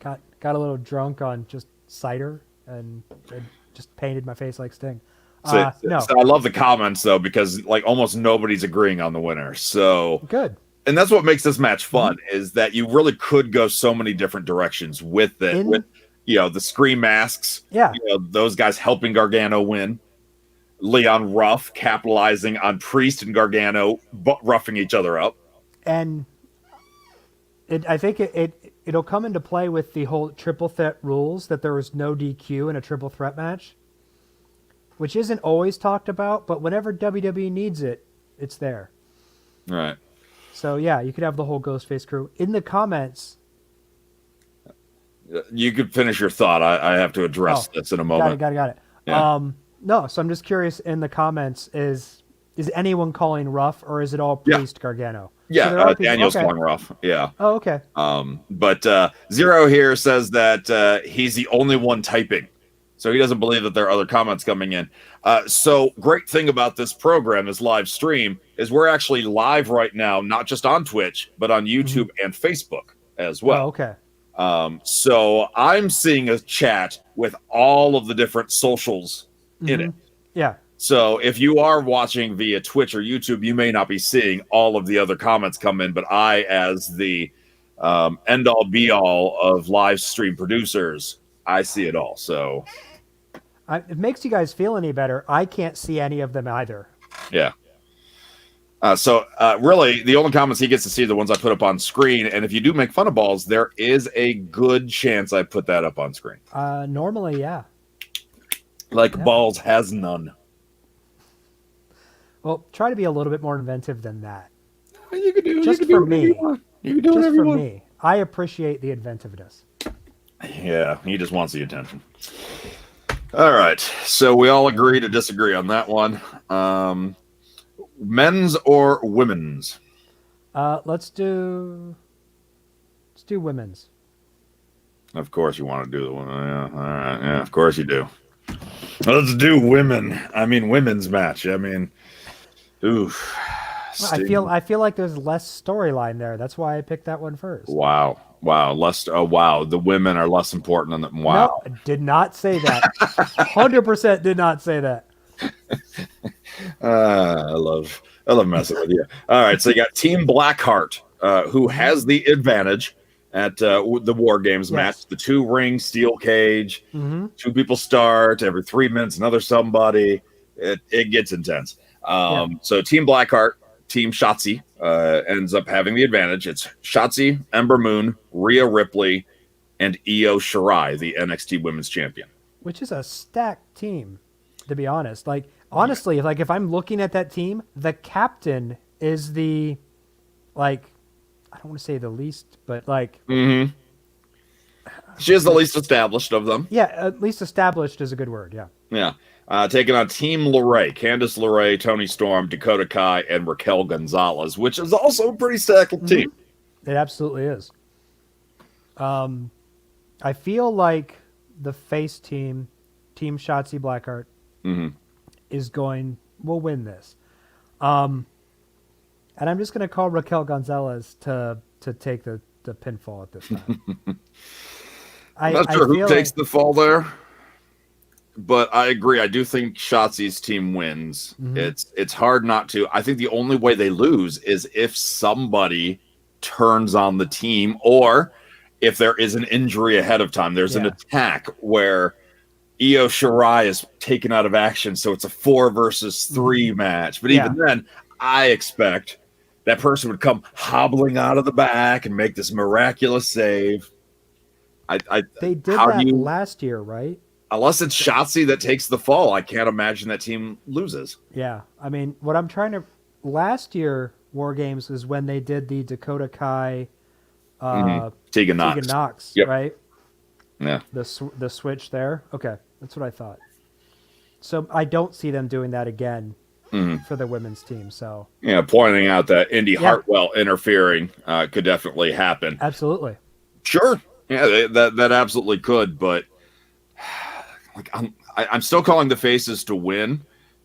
[SPEAKER 1] got a little drunk on just cider and it just painted my face like Sting.
[SPEAKER 2] So,
[SPEAKER 1] No,
[SPEAKER 2] so I love the comments though because like almost nobody's agreeing on the winner. So
[SPEAKER 1] good.
[SPEAKER 2] and that's what makes this match
[SPEAKER 1] Hmm.
[SPEAKER 2] fun is that you really could go so many different directions with it. With
[SPEAKER 1] In
[SPEAKER 2] the scream masks,
[SPEAKER 1] yeah,
[SPEAKER 2] those guys helping Gargano win. Leon Ruff capitalizing on Priest and Gargano roughing each other up.
[SPEAKER 1] and I think it'll come into play with the whole triple threat rules that there was no DQ in a triple threat match, which isn't always talked about, but whenever WWE needs it, it's there.
[SPEAKER 2] Right.
[SPEAKER 1] So yeah, you could have the whole Ghostface crew in the comments.
[SPEAKER 2] You could finish your thought. I have to address
[SPEAKER 1] Oh,
[SPEAKER 2] this in a
[SPEAKER 1] got it,
[SPEAKER 2] moment.
[SPEAKER 1] got it, got it.
[SPEAKER 2] Yeah.
[SPEAKER 1] No, so I'm just curious in the comments is anyone calling Ruff or is it all
[SPEAKER 2] Yeah.
[SPEAKER 1] Priest Gargano?
[SPEAKER 2] Yeah.
[SPEAKER 1] So there are people.
[SPEAKER 2] Daniel's
[SPEAKER 1] Okay.
[SPEAKER 2] calling rough. Yeah.
[SPEAKER 1] Oh, okay.
[SPEAKER 2] But Zero here says that he's the only one typing. So he doesn't believe that there are other comments coming in. So great thing about this program is live stream is we're actually live right now, not just on Twitch, but on YouTube and Facebook as
[SPEAKER 1] Oh,
[SPEAKER 2] well.
[SPEAKER 1] okay.
[SPEAKER 2] So I'm seeing a chat with all of the different socials in it.
[SPEAKER 1] Yeah.
[SPEAKER 2] So if you are watching via Twitch or YouTube, you may not be seeing all of the other comments come in, but I, as the end all be all of live stream producers, I see it all. So
[SPEAKER 1] If it makes you guys feel any better, I can't see any of them either.
[SPEAKER 2] yeah. So really, the only comments he gets to see are the ones I put up on screen. And if you do make fun of Ballz, there is a good chance I put that up on screen.
[SPEAKER 1] Normally, yeah.
[SPEAKER 2] Like Ballz has none.
[SPEAKER 1] Well, try to be a little bit more inventive than that.
[SPEAKER 2] You can do
[SPEAKER 1] Just
[SPEAKER 2] you can
[SPEAKER 1] for
[SPEAKER 2] do whatever
[SPEAKER 1] me.
[SPEAKER 2] you want. You can do
[SPEAKER 1] Just
[SPEAKER 2] whatever
[SPEAKER 1] for
[SPEAKER 2] you want.
[SPEAKER 1] me. I appreciate the inventiveness.
[SPEAKER 2] Yeah, he just wants the attention. All right, so we all agree to disagree on that one. Men's or women's?
[SPEAKER 1] Let's do women's.
[SPEAKER 2] Of course, you want to do the one. Yeah, all right. Yeah, of course you do. Let's do women. I mean, women's match. I mean, oof.
[SPEAKER 1] I feel like there's less storyline there. That's why I picked that one first.
[SPEAKER 2] Wow. Less. Oh, wow. The women are less important than the. Wow.
[SPEAKER 1] No, did not say that. 100% did not say that.
[SPEAKER 2] I love messing with you. All right, so you got Team Blackheart, who has the advantage at the WarGames match. The 2-ring steel cage, 2 people start every 3 minutes. Another somebody. It gets intense. So Team Blackheart, Team Shotzi ends up having the advantage. It's Shotzi, Ember Moon, Rhea Ripley, and Io Shirai, the NXT Women's Champion.
[SPEAKER 1] Which is a stacked team, to be honest. Like honestly, if I'm looking at that team, the captain is the I don't want to say the least, but
[SPEAKER 2] She is the least established of them.
[SPEAKER 1] yeah, at least established is a good word. Yeah.
[SPEAKER 2] Yeah. Taking on Team LeRae, Candice LeRae, Tony Storm, Dakota Kai, and Raquel Gonzalez, which is also a pretty stacked team.
[SPEAKER 1] It absolutely is. I feel like the face team, Team Shotzi Blackheart, will win this. And I'm just going to call Raquel Gonzalez to take the pinfall at this time.
[SPEAKER 2] I'm
[SPEAKER 1] I
[SPEAKER 2] not
[SPEAKER 1] I
[SPEAKER 2] sure who
[SPEAKER 1] feel
[SPEAKER 2] takes
[SPEAKER 1] like
[SPEAKER 2] the fall there, but I agree. I do think Shotzi's team wins.
[SPEAKER 1] mhm.
[SPEAKER 2] It's hard not to. I think the only way they lose is if somebody turns on the team, or if there is an injury ahead of time. There's an
[SPEAKER 1] Yeah.
[SPEAKER 2] attack where Io Shirai is taken out of action, so it's a 4 versus 3 match. But
[SPEAKER 1] Yeah.
[SPEAKER 2] even then, I expect that person would come hobbling out of the back and make this miraculous save. I
[SPEAKER 1] They did
[SPEAKER 2] how do
[SPEAKER 1] that
[SPEAKER 2] you
[SPEAKER 1] last year, right?
[SPEAKER 2] unless it's Shotzi that takes the fall, I can't imagine that team loses.
[SPEAKER 1] Yeah. I mean, what I'm trying to last year War Games is when they did the Dakota Kai
[SPEAKER 2] Tegan
[SPEAKER 1] Tegan
[SPEAKER 2] Knox.
[SPEAKER 1] Knox,
[SPEAKER 2] Yep.
[SPEAKER 1] right?
[SPEAKER 2] Yeah.
[SPEAKER 1] The switch there. Okay, that's what I thought. So I don't see them doing that again for the women's team. So
[SPEAKER 2] Yeah, pointing out that Indy
[SPEAKER 1] Yeah.
[SPEAKER 2] Hartwell interfering could definitely happen.
[SPEAKER 1] absolutely.
[SPEAKER 2] Sure. Yeah, that absolutely could, but like I'm still calling the faces to win,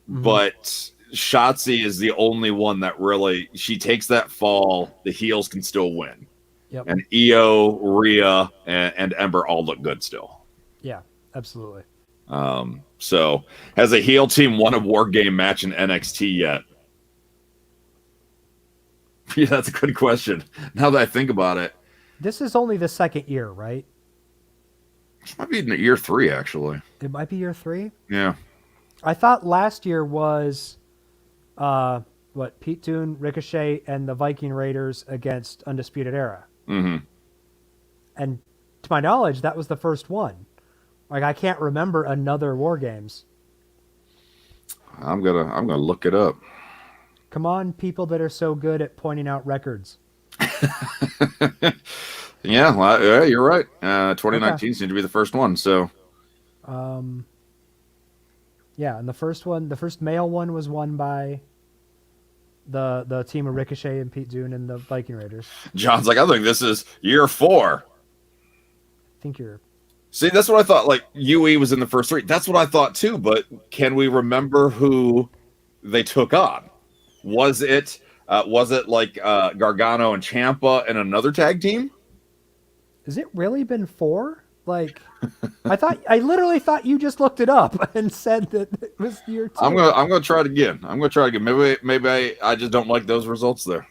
[SPEAKER 2] but Shotzi is the only one that really she takes that fall. The heels can still win,
[SPEAKER 1] Yep.
[SPEAKER 2] and Io, Rhea, and Ember all look good still.
[SPEAKER 1] Yeah, absolutely.
[SPEAKER 2] So has a heel team won a war game match in NXT yet? Yeah, that's a good question. Now that I think about it,
[SPEAKER 1] This is only the second year, right?
[SPEAKER 2] it might be in year 3 actually.
[SPEAKER 1] It might be year 3.
[SPEAKER 2] Yeah.
[SPEAKER 1] I thought last year was what Pete Dunne, Ricochet, and the Viking Raiders against Undisputed Era.
[SPEAKER 2] Mm-hmm.
[SPEAKER 1] And to my knowledge, that was the first one. Like I can't remember another War Games.
[SPEAKER 2] I'm gonna look it up.
[SPEAKER 1] Come on, people that are so good at pointing out records.
[SPEAKER 2] Yeah, well, yeah, you're right. 2019 seemed to be the first one. So
[SPEAKER 1] Yeah, and the first male one was won by the team of Ricochet and Pete Dunne and the Viking Raiders.
[SPEAKER 2] John's like, I think this is year 4.
[SPEAKER 1] I think you're
[SPEAKER 2] See, that's what I thought. Like UE was in the first 3. That's what I thought too. But can we remember who they took on? Was it like Gargano and Ciampa and another tag team?
[SPEAKER 1] Has it really been 4? Like, I literally thought you just looked it up and said that it was year 2.
[SPEAKER 2] I'm gonna try it again. Maybe I just don't like those results there.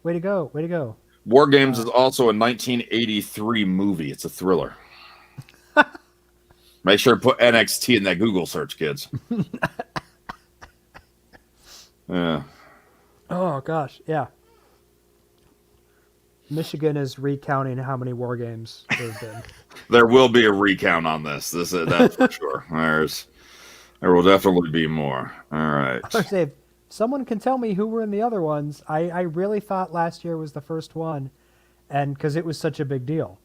[SPEAKER 1] Way to go! Way to go!
[SPEAKER 2] War Games is also a 1983 movie. It's a thriller. Make sure to put NXT in that Google search, kids. Yeah.
[SPEAKER 1] Oh gosh, yeah. Michigan is recounting how many War Games there've been.
[SPEAKER 2] There will be a recount on this. That's for sure. There will definitely be more. All right.
[SPEAKER 1] I was say, if someone can tell me who were in the other ones. I really thought last year was the first one, and because it was such a big deal.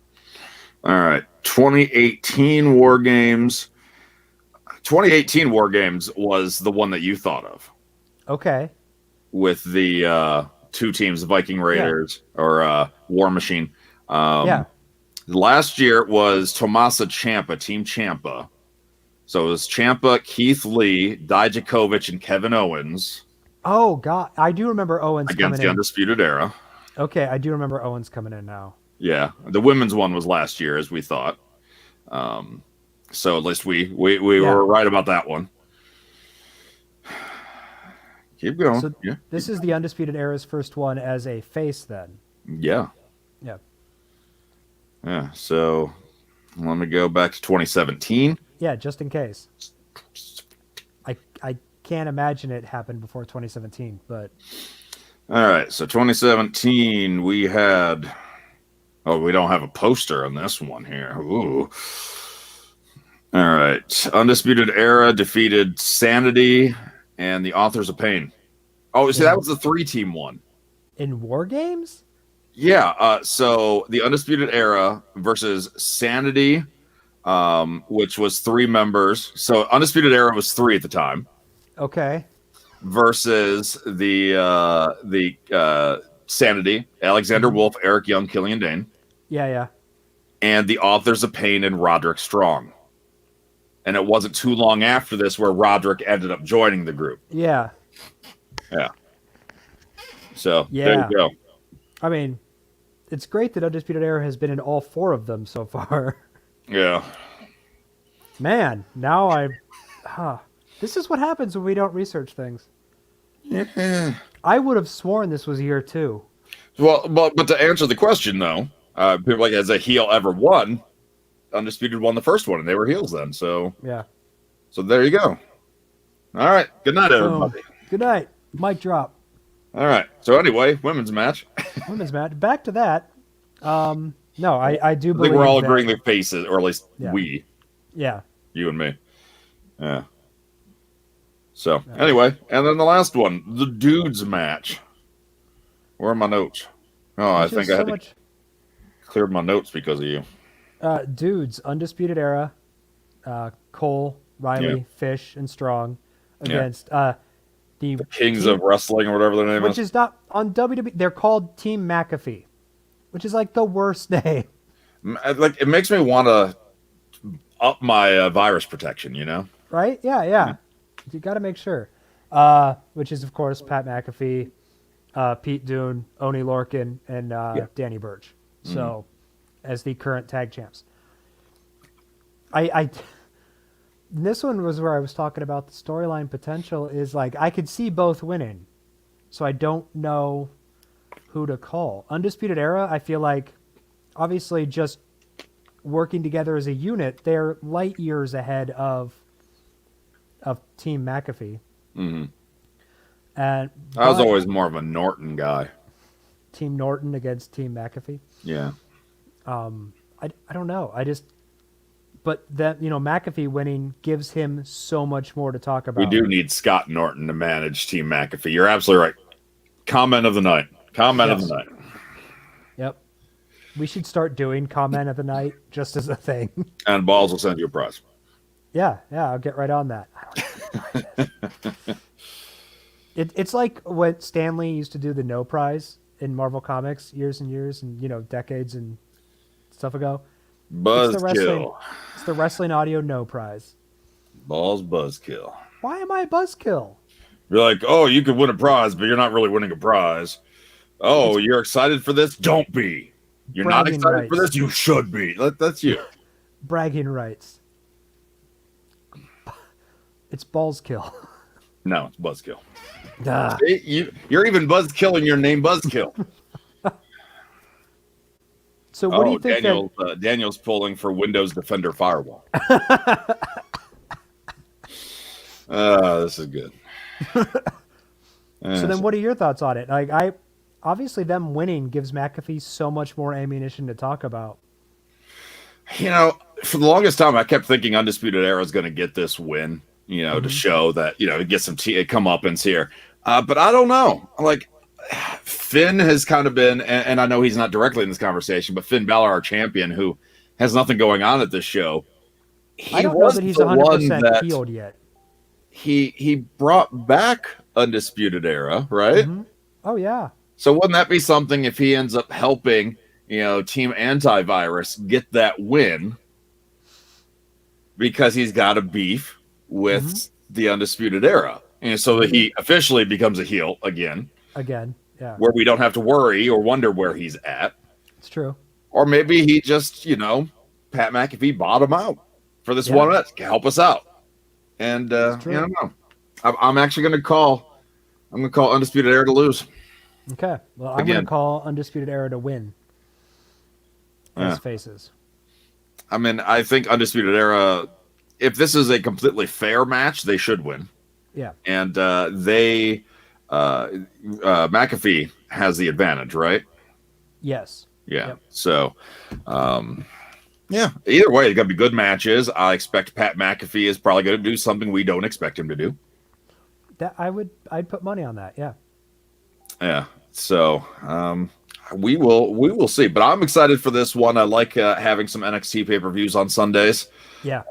[SPEAKER 2] All right. 2018 War Games. 2018 War Games was the one that you thought of
[SPEAKER 1] Okay.
[SPEAKER 2] with the 2 teams, the Viking Raiders or War Machine.
[SPEAKER 1] Yeah.
[SPEAKER 2] Last year it was Tommaso Ciampa, Team Ciampa. So it was Ciampa, Keith Lee, Dijakovic, and Kevin Owens
[SPEAKER 1] Oh God, I do remember Owens
[SPEAKER 2] against
[SPEAKER 1] coming
[SPEAKER 2] the
[SPEAKER 1] in.
[SPEAKER 2] Undisputed Era.
[SPEAKER 1] Okay, I do remember Owens coming in now.
[SPEAKER 2] Yeah, the women's one was last year, as we thought. So at least we were right about that one. Keep going.
[SPEAKER 1] So
[SPEAKER 2] yeah.
[SPEAKER 1] this is the Undisputed Era's first one as a face, then.
[SPEAKER 2] Yeah.
[SPEAKER 1] Yeah.
[SPEAKER 2] Yeah. So let me go back to 2017.
[SPEAKER 1] Yeah, just in case. I can't imagine it happened before 2017, but
[SPEAKER 2] All right. So 2017, we had. Oh, we don't have a poster on this one here. Ooh. All right. Undisputed Era defeated Sanity and the Authors of Pain. Oh, see, that was the 3-team one.
[SPEAKER 1] in War Games?
[SPEAKER 2] Yeah. So the Undisputed Era versus Sanity, which was 3 members. So Undisputed Era was 3 at the time.
[SPEAKER 1] Okay.
[SPEAKER 2] Versus the Sanity, Alexander Wolf, Eric Young, Killian Dane,
[SPEAKER 1] Yeah.
[SPEAKER 2] and the Authors of Pain and Roderick Strong. And it wasn't too long after this where Roderick ended up joining the group.
[SPEAKER 1] Yeah.
[SPEAKER 2] Yeah. So there
[SPEAKER 1] Yeah.
[SPEAKER 2] you go.
[SPEAKER 1] I mean, it's great that Undisputed Era has been in all 4 of them so far.
[SPEAKER 2] Yeah.
[SPEAKER 1] Man, now this is what happens when we don't research things.
[SPEAKER 2] Yeah.
[SPEAKER 1] I would have sworn this was year 2.
[SPEAKER 2] Well, but to answer the question though, people like, has a heel ever won? Undisputed won the first one, and they were heels then. So
[SPEAKER 1] Yeah.
[SPEAKER 2] there you go. All right. Good night,
[SPEAKER 1] Boom.
[SPEAKER 2] everybody.
[SPEAKER 1] Good night. Mic drop.
[SPEAKER 2] All right. So anyway, women's match.
[SPEAKER 1] Women's match. Back to that. No, I do
[SPEAKER 2] I
[SPEAKER 1] believe
[SPEAKER 2] think we're all
[SPEAKER 1] that,
[SPEAKER 2] agreeing the faces, or at least
[SPEAKER 1] Yeah.
[SPEAKER 2] we,
[SPEAKER 1] Yeah.
[SPEAKER 2] you and me. Yeah. So anyway, and then the last one, the dudes match. Where are my notes? Oh, I
[SPEAKER 1] Which
[SPEAKER 2] think
[SPEAKER 1] is
[SPEAKER 2] I
[SPEAKER 1] so
[SPEAKER 2] had to
[SPEAKER 1] much
[SPEAKER 2] clear my notes because of you.
[SPEAKER 1] dudes, Undisputed Era, Cole, Riley,
[SPEAKER 2] Yeah.
[SPEAKER 1] Fish, and Strong against the
[SPEAKER 2] Kings
[SPEAKER 1] team,
[SPEAKER 2] of Wrestling or whatever their name
[SPEAKER 1] which
[SPEAKER 2] is.
[SPEAKER 1] is not on WWE. They're called Team McAfee, which is like the worst name,
[SPEAKER 2] Like, it makes me want to up my virus protection, you know?
[SPEAKER 1] right? Yeah. You got to make sure. Which is of course Pat McAfee, Pete Dunne, Oney Lorcan, and Danny Burch. So, as the current tag champs. This one was where I was talking about the storyline potential is like I could see both winning, so I don't know who to call. Undisputed Era, I feel like, obviously just working together as a unit, they're light years ahead of Team McAfee.
[SPEAKER 2] Mm-hmm.
[SPEAKER 1] And
[SPEAKER 2] I was
[SPEAKER 1] but
[SPEAKER 2] always more of a Norton guy.
[SPEAKER 1] Team Norton against Team McAfee.
[SPEAKER 2] Yeah.
[SPEAKER 1] I don't know. But that, McAfee winning gives him so much more to talk about.
[SPEAKER 2] We do need Scott Norton to manage Team McAfee. You're absolutely right. Comment of the night. Comment of
[SPEAKER 1] Yes.
[SPEAKER 2] the night.
[SPEAKER 1] Yep. We should start doing comment of the night just as a thing.
[SPEAKER 2] And Ballz will send you a prize.
[SPEAKER 1] Yeah, I'll get right on that. It's like what Stanley used to do the no prize in Marvel Comics years and years and decades and stuff ago.
[SPEAKER 2] Buzzkill.
[SPEAKER 1] It's the wrestling audio no prize.
[SPEAKER 2] Ballz buzzkill.
[SPEAKER 1] Why am I a buzzkill?
[SPEAKER 2] You're like, oh, you could win a prize, but you're not really winning a prize. Oh, you're excited for this? Don't be. You're not
[SPEAKER 1] Bragging
[SPEAKER 2] excited for
[SPEAKER 1] rights.
[SPEAKER 2] this? You should be. That's you.
[SPEAKER 1] Bragging rights. It's Ballskill.
[SPEAKER 2] No, it's buzzkill.
[SPEAKER 1] Duh.
[SPEAKER 2] You're even buzzkilling your name buzzkill.
[SPEAKER 1] So what do you think
[SPEAKER 2] Daniel's pulling for Windows Defender Firewall. This is good.
[SPEAKER 1] So then what are your thoughts on it? Like obviously them winning gives McAfee so much more ammunition to talk about.
[SPEAKER 2] For the longest time, I kept thinking Undisputed Era is going to get this win, to show that, get some comeuppance here. But I don't know. Like, Finn has kind of been, and I know he's not directly in this conversation, but Finn Balor, our champion, who has nothing going on at this show.
[SPEAKER 1] I don't know that he's 100% healed yet.
[SPEAKER 2] He brought back Undisputed Era, right?
[SPEAKER 1] Mm-hmm. Oh, yeah.
[SPEAKER 2] So wouldn't that be something if he ends up helping, Team Antivirus get that win because he's got a beef with the Undisputed Era, so that he officially becomes a heel again.
[SPEAKER 1] Again, yeah.
[SPEAKER 2] Where we don't have to worry or wonder where he's at.
[SPEAKER 1] It's true.
[SPEAKER 2] Or maybe he just, Pat McAfee bought him out for this one match to help us out. And I don't know. I'm actually going to call. I'm going to call Undisputed Era to lose.
[SPEAKER 1] Okay. Well, I'm going to call Undisputed Era to win. As faces.
[SPEAKER 2] I mean, I think Undisputed Era, if this is a completely fair match, they should win.
[SPEAKER 1] Yeah.
[SPEAKER 2] And McAfee has the advantage, right?
[SPEAKER 1] Yes.
[SPEAKER 2] Yeah.
[SPEAKER 1] Yep.
[SPEAKER 2] So, either way, it's going to be good matches. I expect Pat McAfee is probably going to do something we don't expect him to do.
[SPEAKER 1] I'd put money on that. Yeah.
[SPEAKER 2] Yeah. So, we will see, but I'm excited for this one. I like having some NXT pay-per-views on Sundays.
[SPEAKER 1] Yeah.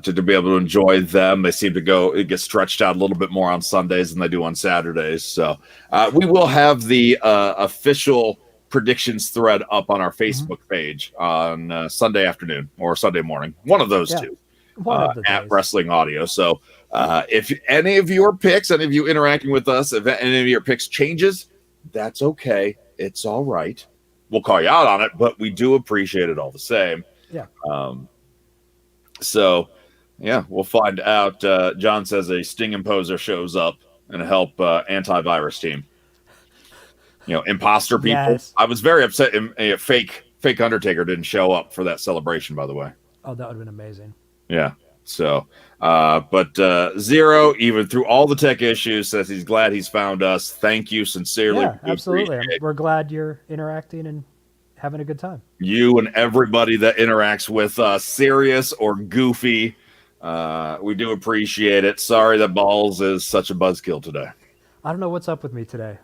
[SPEAKER 2] To be able to enjoy them. They seem to it gets stretched out a little bit more on Sundays than they do on Saturdays. So we will have the official predictions thread up on our Facebook page on Sunday afternoon or Sunday morning. One of those two.
[SPEAKER 1] One of the
[SPEAKER 2] at
[SPEAKER 1] days.
[SPEAKER 2] Wrestling Audio. So If any of your picks, any of you interacting with us, if any of your picks changes, that's okay. It's all right. We'll call you out on it, but we do appreciate it all the same.
[SPEAKER 1] Yeah.
[SPEAKER 2] So, yeah, we'll find out. John says a Sting imposer shows up and help antivirus team. Imposter people.
[SPEAKER 1] Yes.
[SPEAKER 2] I was very upset. A fake Undertaker didn't show up for that celebration, by the way.
[SPEAKER 1] Oh, that would have been amazing.
[SPEAKER 2] Yeah. So, but Zero, even through all the tech issues, says he's glad he's found us. Thank you sincerely.
[SPEAKER 1] Yeah, absolutely. We're glad you're interacting and having a good time.
[SPEAKER 2] You and everybody that interacts with us, serious or goofy, we do appreciate it. Sorry that Ballz is such a buzzkill today.
[SPEAKER 1] I don't know what's up with me today.